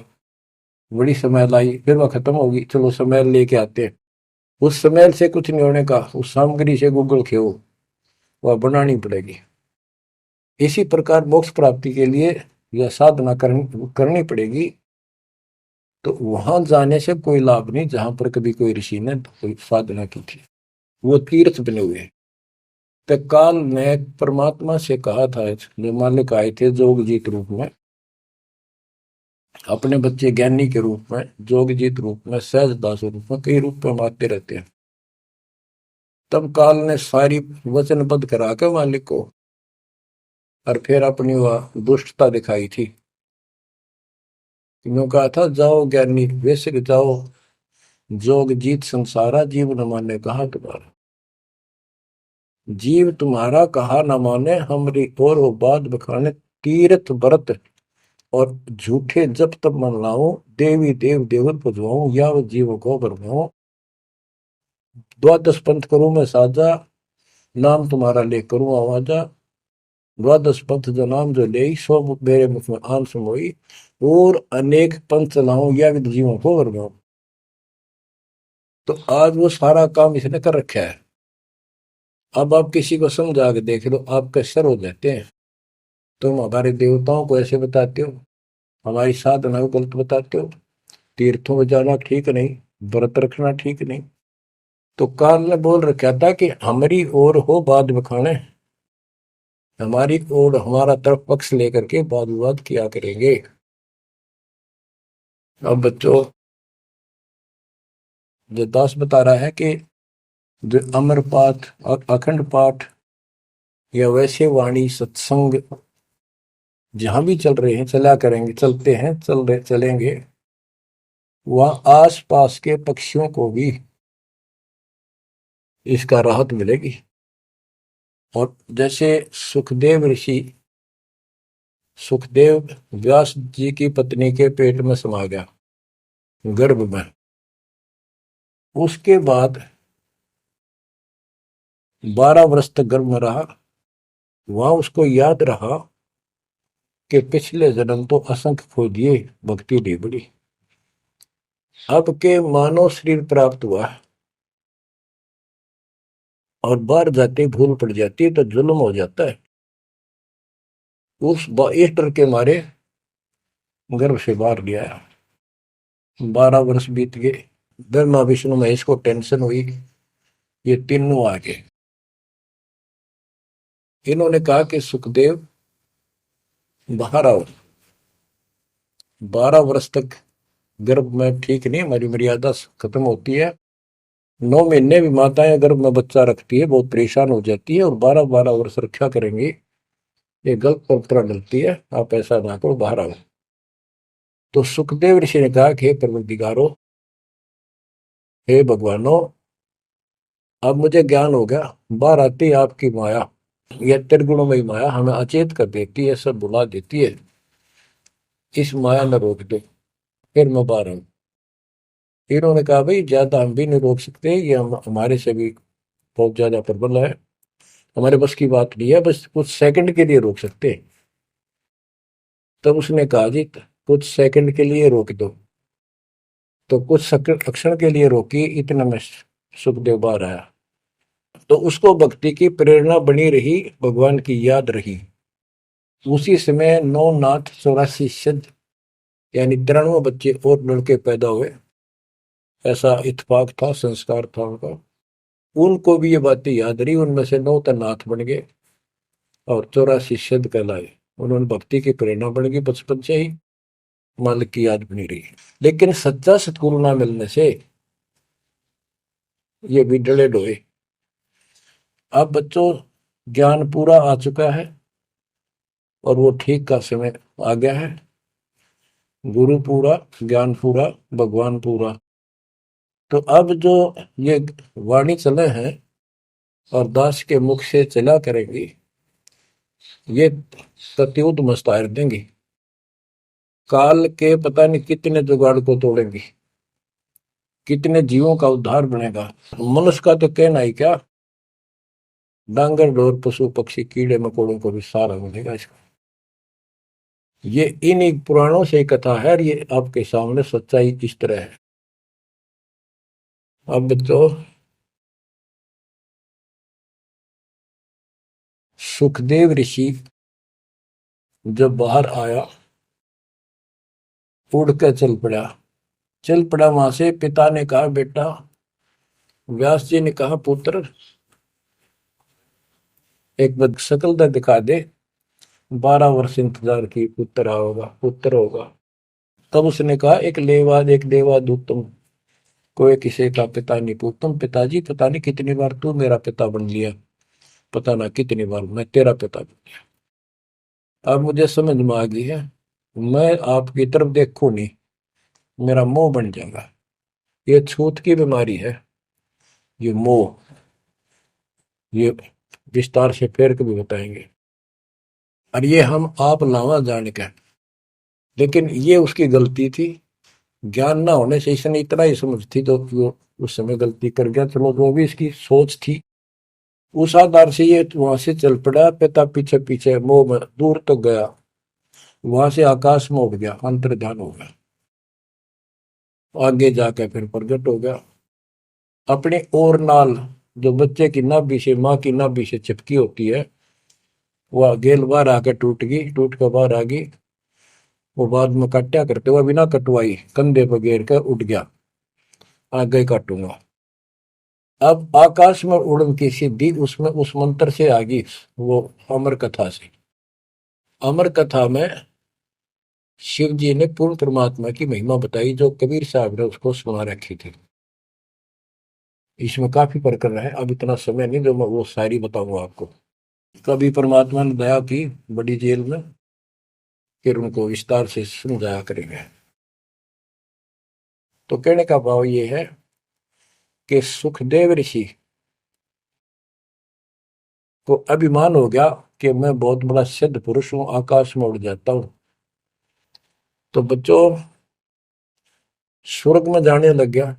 बड़ी स्मेल आई, फिर वह खत्म होगी, चलो स्मेल लेके आते हैं। उस स्मेल से कुछ नहीं होने का, उस सामग्री से गूगल खेओ, वह बनानी पड़ेगी। इसी प्रकार मोक्ष प्राप्ति के लिए यह साधना करनी पड़ेगी। तो वहां जाने से कोई लाभ नहीं जहां पर कभी कोई ऋषि ने कोई साधना की थी, वो तीर्थ बने हुए हैं। तो काल ने परमात्मा से कहा था, जो मालिक आए थे जोगजीत रूप में, अपने बच्चे ज्ञानी के रूप में, जोगजीत रूप में, सहजदास रूप में, कई रूप में आते रहते हैं। तब काल ने सारी वचनबद्ध करा के मालिक को और फिर अपनी वह दुष्टता दिखाई थी। यूं कहा था, जाओ ज्ञानी वैसे जाओ, जोग जीत संसारा, जीव न माने कहा तुम्हारा। जीव तुम्हारा कहा न माने, हमरी और हो बात बखाने, तीर्थ व्रत और झूठे जब तब मन लाऊं, देवी देव देवर पुजवाऊं, या जीव को बरमाऊं। द्वादश पंथ करूं मैं साजा, नाम तुम्हारा ले करूं आवाजा। द्वादश पंथ जो नाम जो ले, सो मेरे मुख में आम समोई, और अनेक पंथ चलाऊं, या जीवों को बरमाऊं। तो आज वो सारा काम इसने कर रखा है। अब आप किसी को समझा के देख लो, आपके सर हो जाते हैं। तुम हमारे देवताओं को ऐसे बताते हो, हमारी साधना को गलत बताते हो, तीर्थों में जाना ठीक नहीं, व्रत रखना ठीक नहीं। तो काल ने बोल रखा था कि हमारी ओर हो बाद बखाने, हमारी ओर हमारा तरफ पक्ष लेकर के वाद विवाद किया करेंगे। अब बच्चों, जो दास बता रहा है कि जो अमर पाठ और अखंड पाठ या वैसे वाणी सत्संग जहां भी चल रहे हैं, चला करेंगे, चलते हैं, चल रहे चलेंगे, वहां आस पास के पक्षियों को भी इसका राहत मिलेगी। और जैसे सुखदेव ऋषि, सुखदेव व्यास जी की पत्नी के पेट में समा गया, गर्भ में, उसके बाद 12 वर्ष तक गर्भ में रहा। वहां उसको याद रहा कि पिछले जन्म तो असंख्य खो दिए, भक्ति नहीं बड़ी, अब के मानव शरीर प्राप्त हुआ और बाहर जाते भूल पड़ जाती है तो जुल्म हो जाता है। इस डर के मारे गर्भ से बाहर गया। 12 वर्ष बीत गए, ब्रह्मा विष्णु महेश को टेंशन हुई, ये तीनों आ गए। इन्होंने कहा कि सुखदेव बाहर आओ, 12 वर्ष तक गर्भ में ठीक नहीं, हमारी मर्यादा खत्म होती है। 9 महीने भी माताएं गर्भ में बच्चा रखती है, बहुत परेशान हो जाती है, और 12-12 वर्ष रक्षा करेंगी, ये गलत परंपरा डलती है, आप ऐसा ना करो, बाहर आओ। तो सुखदेव ऋषि ने कहा कि हे परवरदिगारो, हे भगवानो, अब मुझे ज्ञान हो गया, बाहर आती आपकी माया, यह त्रिगुणमयी माया हमें अचेत कर देती है, सब बुला देती है, इस माया ने रोक दो, फिर मैं बाहर आऊं। इन्होंने कहा भाई ज्यादा हम भी नहीं रोक सकते, ये हमारे से भी बहुत ज्यादा प्रबल है, हमारे बस की बात नहीं है, बस कुछ सेकंड के लिए रोक सकते हैं। तब उसने कहा जी कुछ सेकंड के लिए रोक दो। तो कुछ क्षण के लिए रोकी, इतने में सुखदेव बाहर आया। तो उसको भक्ति की प्रेरणा बनी रही, भगवान की याद रही। उसी समय 9 नाथ 84 सिद्ध, यानी 93 बच्चे और लड़के पैदा हुए, ऐसा इत्तेफाक था, संस्कार था उनका। उनको भी ये बातें याद रही, उनमें से 9 तो नाथ बन गए और 84 सिद्ध कहलाए। उन्होंने भक्ति की प्रेरणा बढ़ गई, बचपन से ही मालिक की याद बनी रही। लेकिन सच्चा सतगुरु ना मिलने से ये भी डले डोए। अब बच्चों ज्ञान पूरा आ चुका है और वो ठीक का समय आ गया है। गुरु पूरा, ज्ञान पूरा, भगवान पूरा। तो अब जो ये वाणी चले हैं और दास के मुख से चला करेगी, ये सत्युत मस्तार देंगी। काल के पता नहीं कितने जुगाड़ को तोड़ेंगी, कितने जीवों का उद्धार बनेगा। मनुष्य का तो कहना ही क्या, डांगर डोर पशु पक्षी कीड़े मकोड़ों को भी सहारा मिलेगा इसका। ये इन पुराणों से कथा है और ये आपके सामने सच्चाई इस तरह है। अब तो सुखदेव ऋषि जब बाहर आया, उड़ कर चल पड़ा वहां से। पिता ने कहा बेटा, व्यास जी ने कहा पुत्र एक बार शकल तो दिखा दे। 12 वर्ष इंतजार की, पुत्र होगा। तब उसने कहा एक लेवा दूतम, कोई किसी का पिता नहीं पूतम। पिताजी पता नहीं कितनी बार तू मेरा पिता बन लिया, पता ना कितनी बार मैं तेरा पिता बन लिया। अब मुझे समझ में आ गई है, मैं आपकी तरफ देखूं नहीं, मेरा मोह बन जाएगा। ये छूत की बीमारी है, ये मोह। ये विस्तार से फिर कभी बताएंगे। और ये हम आप लावा जाने का, लेकिन ये उसकी गलती थी। ज्ञान ना होने से इसने इतना ही समझ थी तो वो उस समय गलती कर गया। चलो जो भी इसकी सोच थी, उस आधार से ये वहां से चल पड़ा। पिता पीछे पीछे मोह में दूर तक गया, वहां से आकाश में उड़ गया, अंतर ध्यान हो गया। आगे जाकर फिर प्रकट हो गया अपने और नाल, जो बच्चे की नाभि से, माँ की नाभि से चिपकी होती है, वह गेल बाहर आकर टूट गई, टूट कर बाहर आ गई। वो बाद में काटा करते हुए बिना कटवाई कंधे पर घेर कर उठ गया, आगे काटूंगा। अब आकाश में उड़न की सिद्धि उसमें उस मंत्र से आ गई, वो अमर कथा से। अमर कथा में शिव जी ने पूर्ण परमात्मा की महिमा बताई, जो कबीर साहब ने उसको सुना रखी थी। इसमें काफी प्रकरण है, अब इतना समय नहीं जो मैं वो शायरी बताऊंगा आपको। कभी परमात्मा ने दया की बड़ी जेल में, फिर उनको विस्तार से समझाया करेंगे। तो कहने का भाव ये है कि सुखदेव ऋषि को अभिमान हो गया कि मैं बहुत बड़ा सिद्ध पुरुष हूं, आकाश में उड़ जाता हूं। तो बच्चों स्वर्ग में जाने लग गया,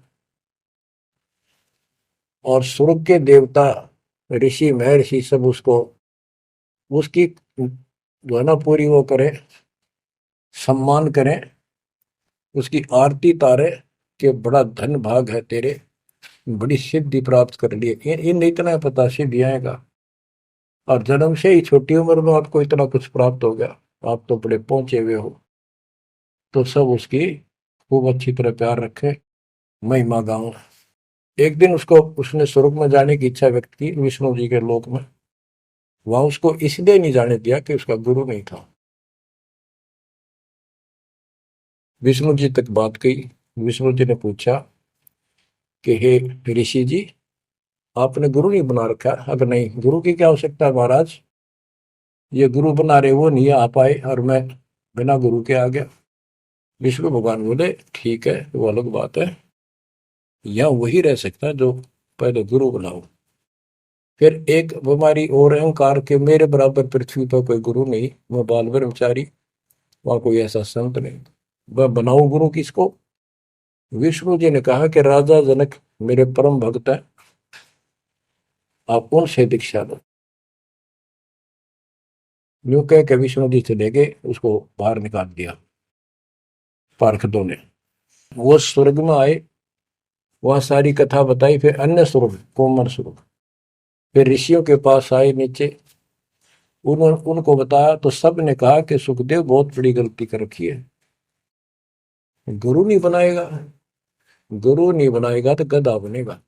और स्वर्ग के देवता ऋषि महर्षि सब उसको, उसकी जो है ना पूरी वो करें, सम्मान करें, उसकी आरती तारे कि बड़ा धन भाग है तेरे, बड़ी सिद्धि प्राप्त कर ली। इन इतना पता सिद्धि आएगा, और जन्म से ही छोटी उम्र में आपको इतना कुछ प्राप्त हो गया, आप तो बड़े पहुंचे हुए हो। तो सब उसकी खूब अच्छी तरह प्यार रखे, महिमा गाओ। एक दिन उसको, उसने स्वर्ग में जाने की इच्छा व्यक्त की विष्णु जी के लोक में। वहां उसको इसलिए नहीं जाने दिया कि उसका गुरु नहीं था। विष्णु जी तक बात कही। विष्णु जी ने पूछा कि हे ऋषि जी, आपने गुरु नहीं बना रखा? अगर नहीं, गुरु की क्या आवश्यकता है महाराज, ये गुरु बना रहे वो नहीं आ पाए और मैं बिना गुरु के आ गया। विष्णु भगवान बोले ठीक है, वो अलग बात है, या वही रह सकता है जो पहले गुरु बनाओ। फिर एक बीमारी और अहंकार के, मेरे बराबर पृथ्वी पर कोई गुरु नहीं, मैं बाल ब्रह्मचारी, वहां कोई ऐसा संत नहीं, वह बनाऊं गुरु किसको? विष्णु जी ने कहा कि राजा जनक मेरे परम भक्त है, आप उनसे दीक्षा लो। यूं कह के विष्णु जी चले गए, उसको बाहर निकाल दिया पार्षदों ने। वो स्वर्ग में आए, वहां सारी कथा बताई। फिर अन्य स्वर्ग, कोमर स्वर्ग, फिर ऋषियों के पास आए नीचे, उन्होंने उनको बताया तो सब ने कहा कि सुखदेव बहुत बड़ी गलती कर रखी है, गुरु नहीं बनाएगा, गुरु नहीं बनाएगा तो गधा बनेगा।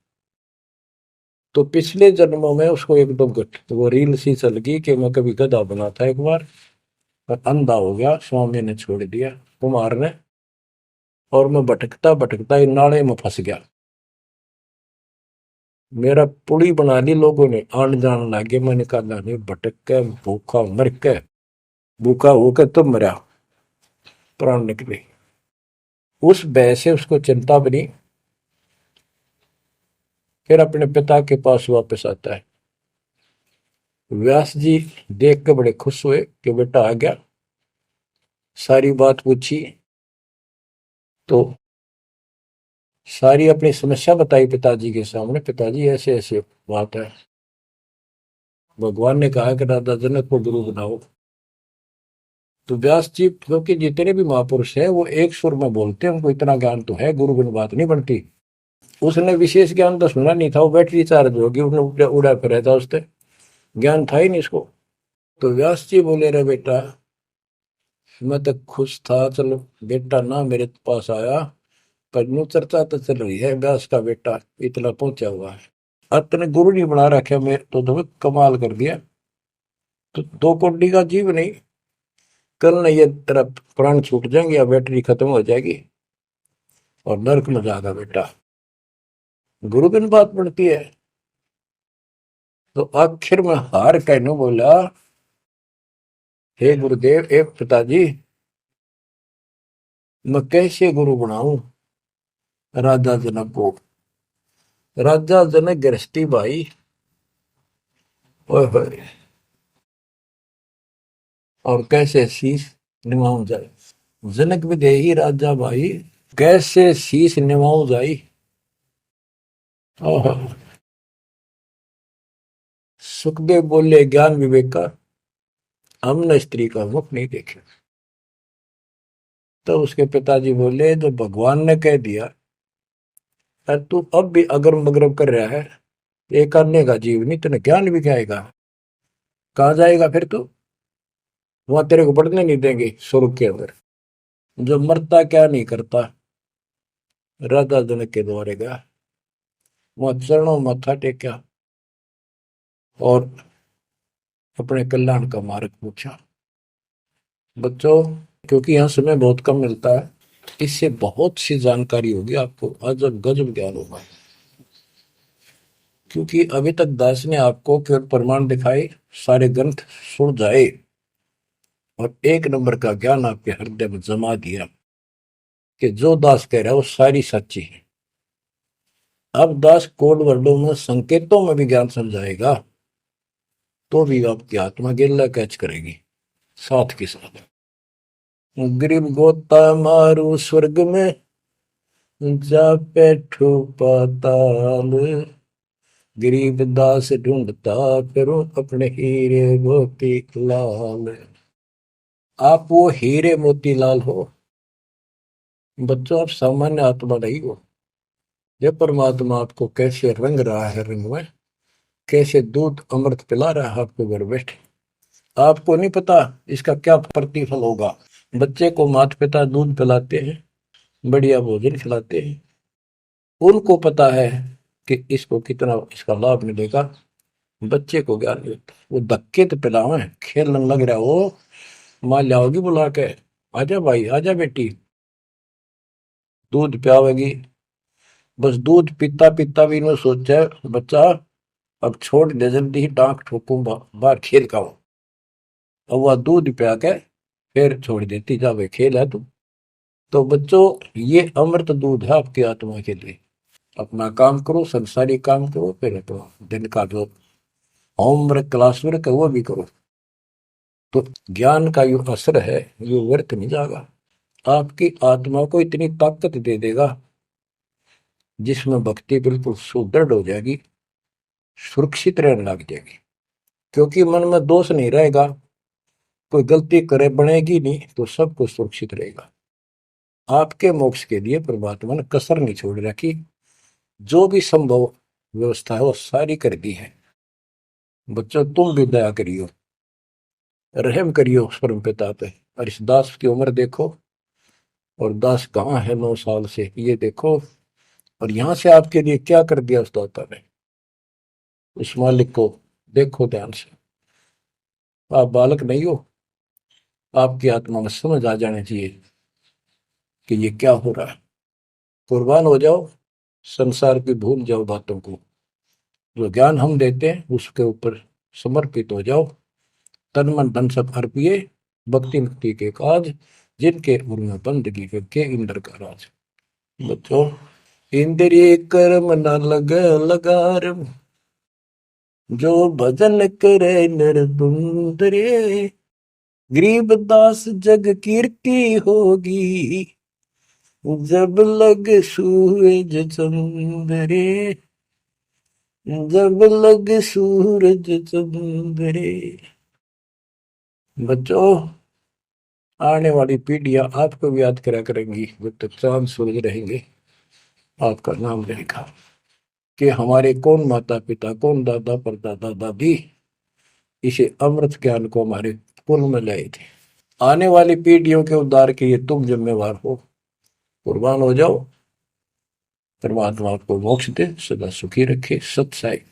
तो पिछले जन्मों में उसको एकदम वो रील सी चल गई कि मैं कभी गधा बना था एक बार, और अंधा हो गया, स्वामी ने छोड़ दिया, कुमार ने, और मैं भटकता भटकता इन नाले में फंस गया। मेरा पुड़ी बना ली लोगों ने, आन जान लागे। मैंने कहा नहीं, भटक के भूखा मर के, भूखा होकर तो मरा, प्राण निकले। उस भय से उसको चिंता बनी। फिर अपने पिता के पास वापस आता है। व्यास जी देख के बड़े खुश हुए कि बेटा आ गया। सारी बात पूछी तो सारी अपनी समस्या बताई पिताजी के सामने। पिताजी ऐसे ऐसे बात है, भगवान ने कहा कि राजा जनक को गुरु बनाओ। तो व्यास जी, क्योंकि जितने भी महापुरुष है वो एक सुर में बोलते हैं, उनको इतना ज्ञान तो है, गुरु बिन बात नहीं बनती। उसने विशेष ज्ञान तो सुना नहीं था, वो बैटरी चार्ज होगी, उसने उड़ा उड़ा फिर था, उससे ज्ञान था ही नहीं इसको। तो व्यास जी बोले, रे बेटा, मैं तो खुश था, चलो बेटा ना मेरे पास आया, पर न्यू चर्चा तो चल रही है व्यास का बेटा इतना पहुंचा हुआ है, अब तने गुरु नहीं बना रखे, मैं तो तुम्हें कमाल कर दिया। तो दो कोड़ी का जीव नहीं, कल नहीं ये तेरा प्राण छूट जाएंगे या बैटरी खत्म हो जाएगी और नरक में जाएगा बेटा। गुरु बिन बात पड़ती है। तो आखिर में हार कहने बोला, हे गुरुदेव, हे पिताजी, मैं कैसे गुरु बनाऊं राजा जनक को। राजा जनक गृहस्थी भाई, ओए होए, और कैसे शीश निभाऊं जाए। जनक विदेही राजा भाई, कैसे शीश निभाऊं जाई। ओहो। सुखदेव बोले, ज्ञान विवेक का हमने स्त्री का मुख नहीं देखे। तो उसके पिताजी बोले, जो भगवान ने कह दिया, अरे तू अब भी अगरम बगरम कर रहा है, ये करने का जीव नहीं, तेने ज्ञान भी क्या आएगा, कहाँ जाएगा फिर तू, वहां तेरे को बढ़ने नहीं देंगे स्वर्ग के अंदर। जो मरता क्या नहीं करता, राजा जनक के द्वारे गया, वहां चरणों में मत्था टेका और अपने कल्याण का मार्ग पूछा। बच्चों, क्योंकि यहाँ समय बहुत कम मिलता है, इससे बहुत सी जानकारी होगी आपको, अजब गजब ज्ञान होगा। क्योंकि अभी तक दास ने आपको केवल प्रमाण दिखाए, सारे ग्रंथ सुन जाए और एक नंबर का ज्ञान आपके हृदय में जमा दिया कि जो दास कह रहा है वो सारी सच्ची है। अब दास कोड वर्डों में, संकेतों में भी ज्ञान समझाएगा, तो भी आपकी आत्मा गिल्ला कैच करेगी साथ के साथ। गरीब गोता मारू स्वर्ग में, जा बैठो पाताल, गरीब दास ढूंढता फिरो अपने हीरे मोती लाल। आप वो हीरे मोती लाल हो बच्चों, आप सामान्य आत्मा नहीं हो। ये परमात्मा आपको कैसे रंग रहा है, रंग में कैसे दूध अमृत पिला रहा है आपको घर बैठे। आपको नहीं पता इसका क्या प्रतिफल होगा। बच्चे को माता पिता दूध पिलाते हैं, बढ़िया भोजन खिलाते हैं, उनको पता है कि इसको कितना इसका लाभ मिलेगा। बच्चे को ज्ञान नहीं होता, वो धक्के तो पिलावे, खेलने लग रहा हो, माँ लाओगी बुला के, आजा भाई आजा बेटी, दूध पियावेगी। बस दूध पीता पीता भी इन्होंने सोचा है, बच्चा अब छोड़ दे, जल्दी ही टांग ठोकूं, बाहर खेल का हूं। अब वह दूध पिया के फिर छोड़ देती, जा भाई खेल है तू। तो बच्चों, ये अमृत दूध है आपकी आत्मा के लिए। अपना काम करो, संसारी काम करो, फिर तो दिन का जो होमवर्क क्लास वर्क है वो भी करो। तो ज्ञान का जो असर है ये व्यर्थ नहीं जाएगा, आपकी आत्मा को इतनी ताकत दे देगा जिसमें भक्ति बिल्कुल सुदृढ़ हो जाएगी, सुरक्षित रहने लग जाएगी। क्योंकि मन में दोष नहीं रहेगा, कोई गलती करे बनेगी नहीं, तो सब कुछ सुरक्षित रहेगा। आपके मोक्ष के लिए परमात्मा ने कसर नहीं छोड़ रखी, जो भी संभव व्यवस्था है वो सारी कर दी है। बच्चों, तुम भी दया करियो, रहम करियो उस परम पिता पे। और इस दास की उम्र देखो, और दास कहाँ है 9 साल से, ये देखो, और यहां से आपके लिए क्या कर दिया उस दाता ने। उस मालिक को देखो ध्यान से। आप बालक नहीं हो, आपकी आत्मा में समझ आ जानी चाहिए कि ये क्या हो रहा है। कुर्बान हो जाओ, संसार की भूल जाओ बातों को। जो ज्ञान हम देते हैं उसके ऊपर समर्पित हो जाओ। तन मन धन सब अर्पिए, भक्ति मुक्ति के काज, जिनके उर में बंदगी के इंद्र का राज। बच्चों, इंद्रिय कर्म न लग लगार, जो भजन करे निर्बुंदरे, गरीब दास जग कीर्ति होगी, जब लग सूरज चंद्रे, जब लग सूरज चंद्रे। बच्चों, आने वाली पीढ़ियां आपको भी याद करा करेंगी, जब तक चांद सूरज रहेंगे आपका नाम रहेगा कि हमारे कौन माता पिता, कौन दादा परदादा दादी इसे अमृत ज्ञान को हमारे कुल में लाए थे। आने वाली पीढ़ियों के उद्धार के लिए तुम जिम्मेवार हो। कुर्बान हो जाओ। परमात्मा आपको मोक्ष दे, सदा सुखी रखे। सत साई।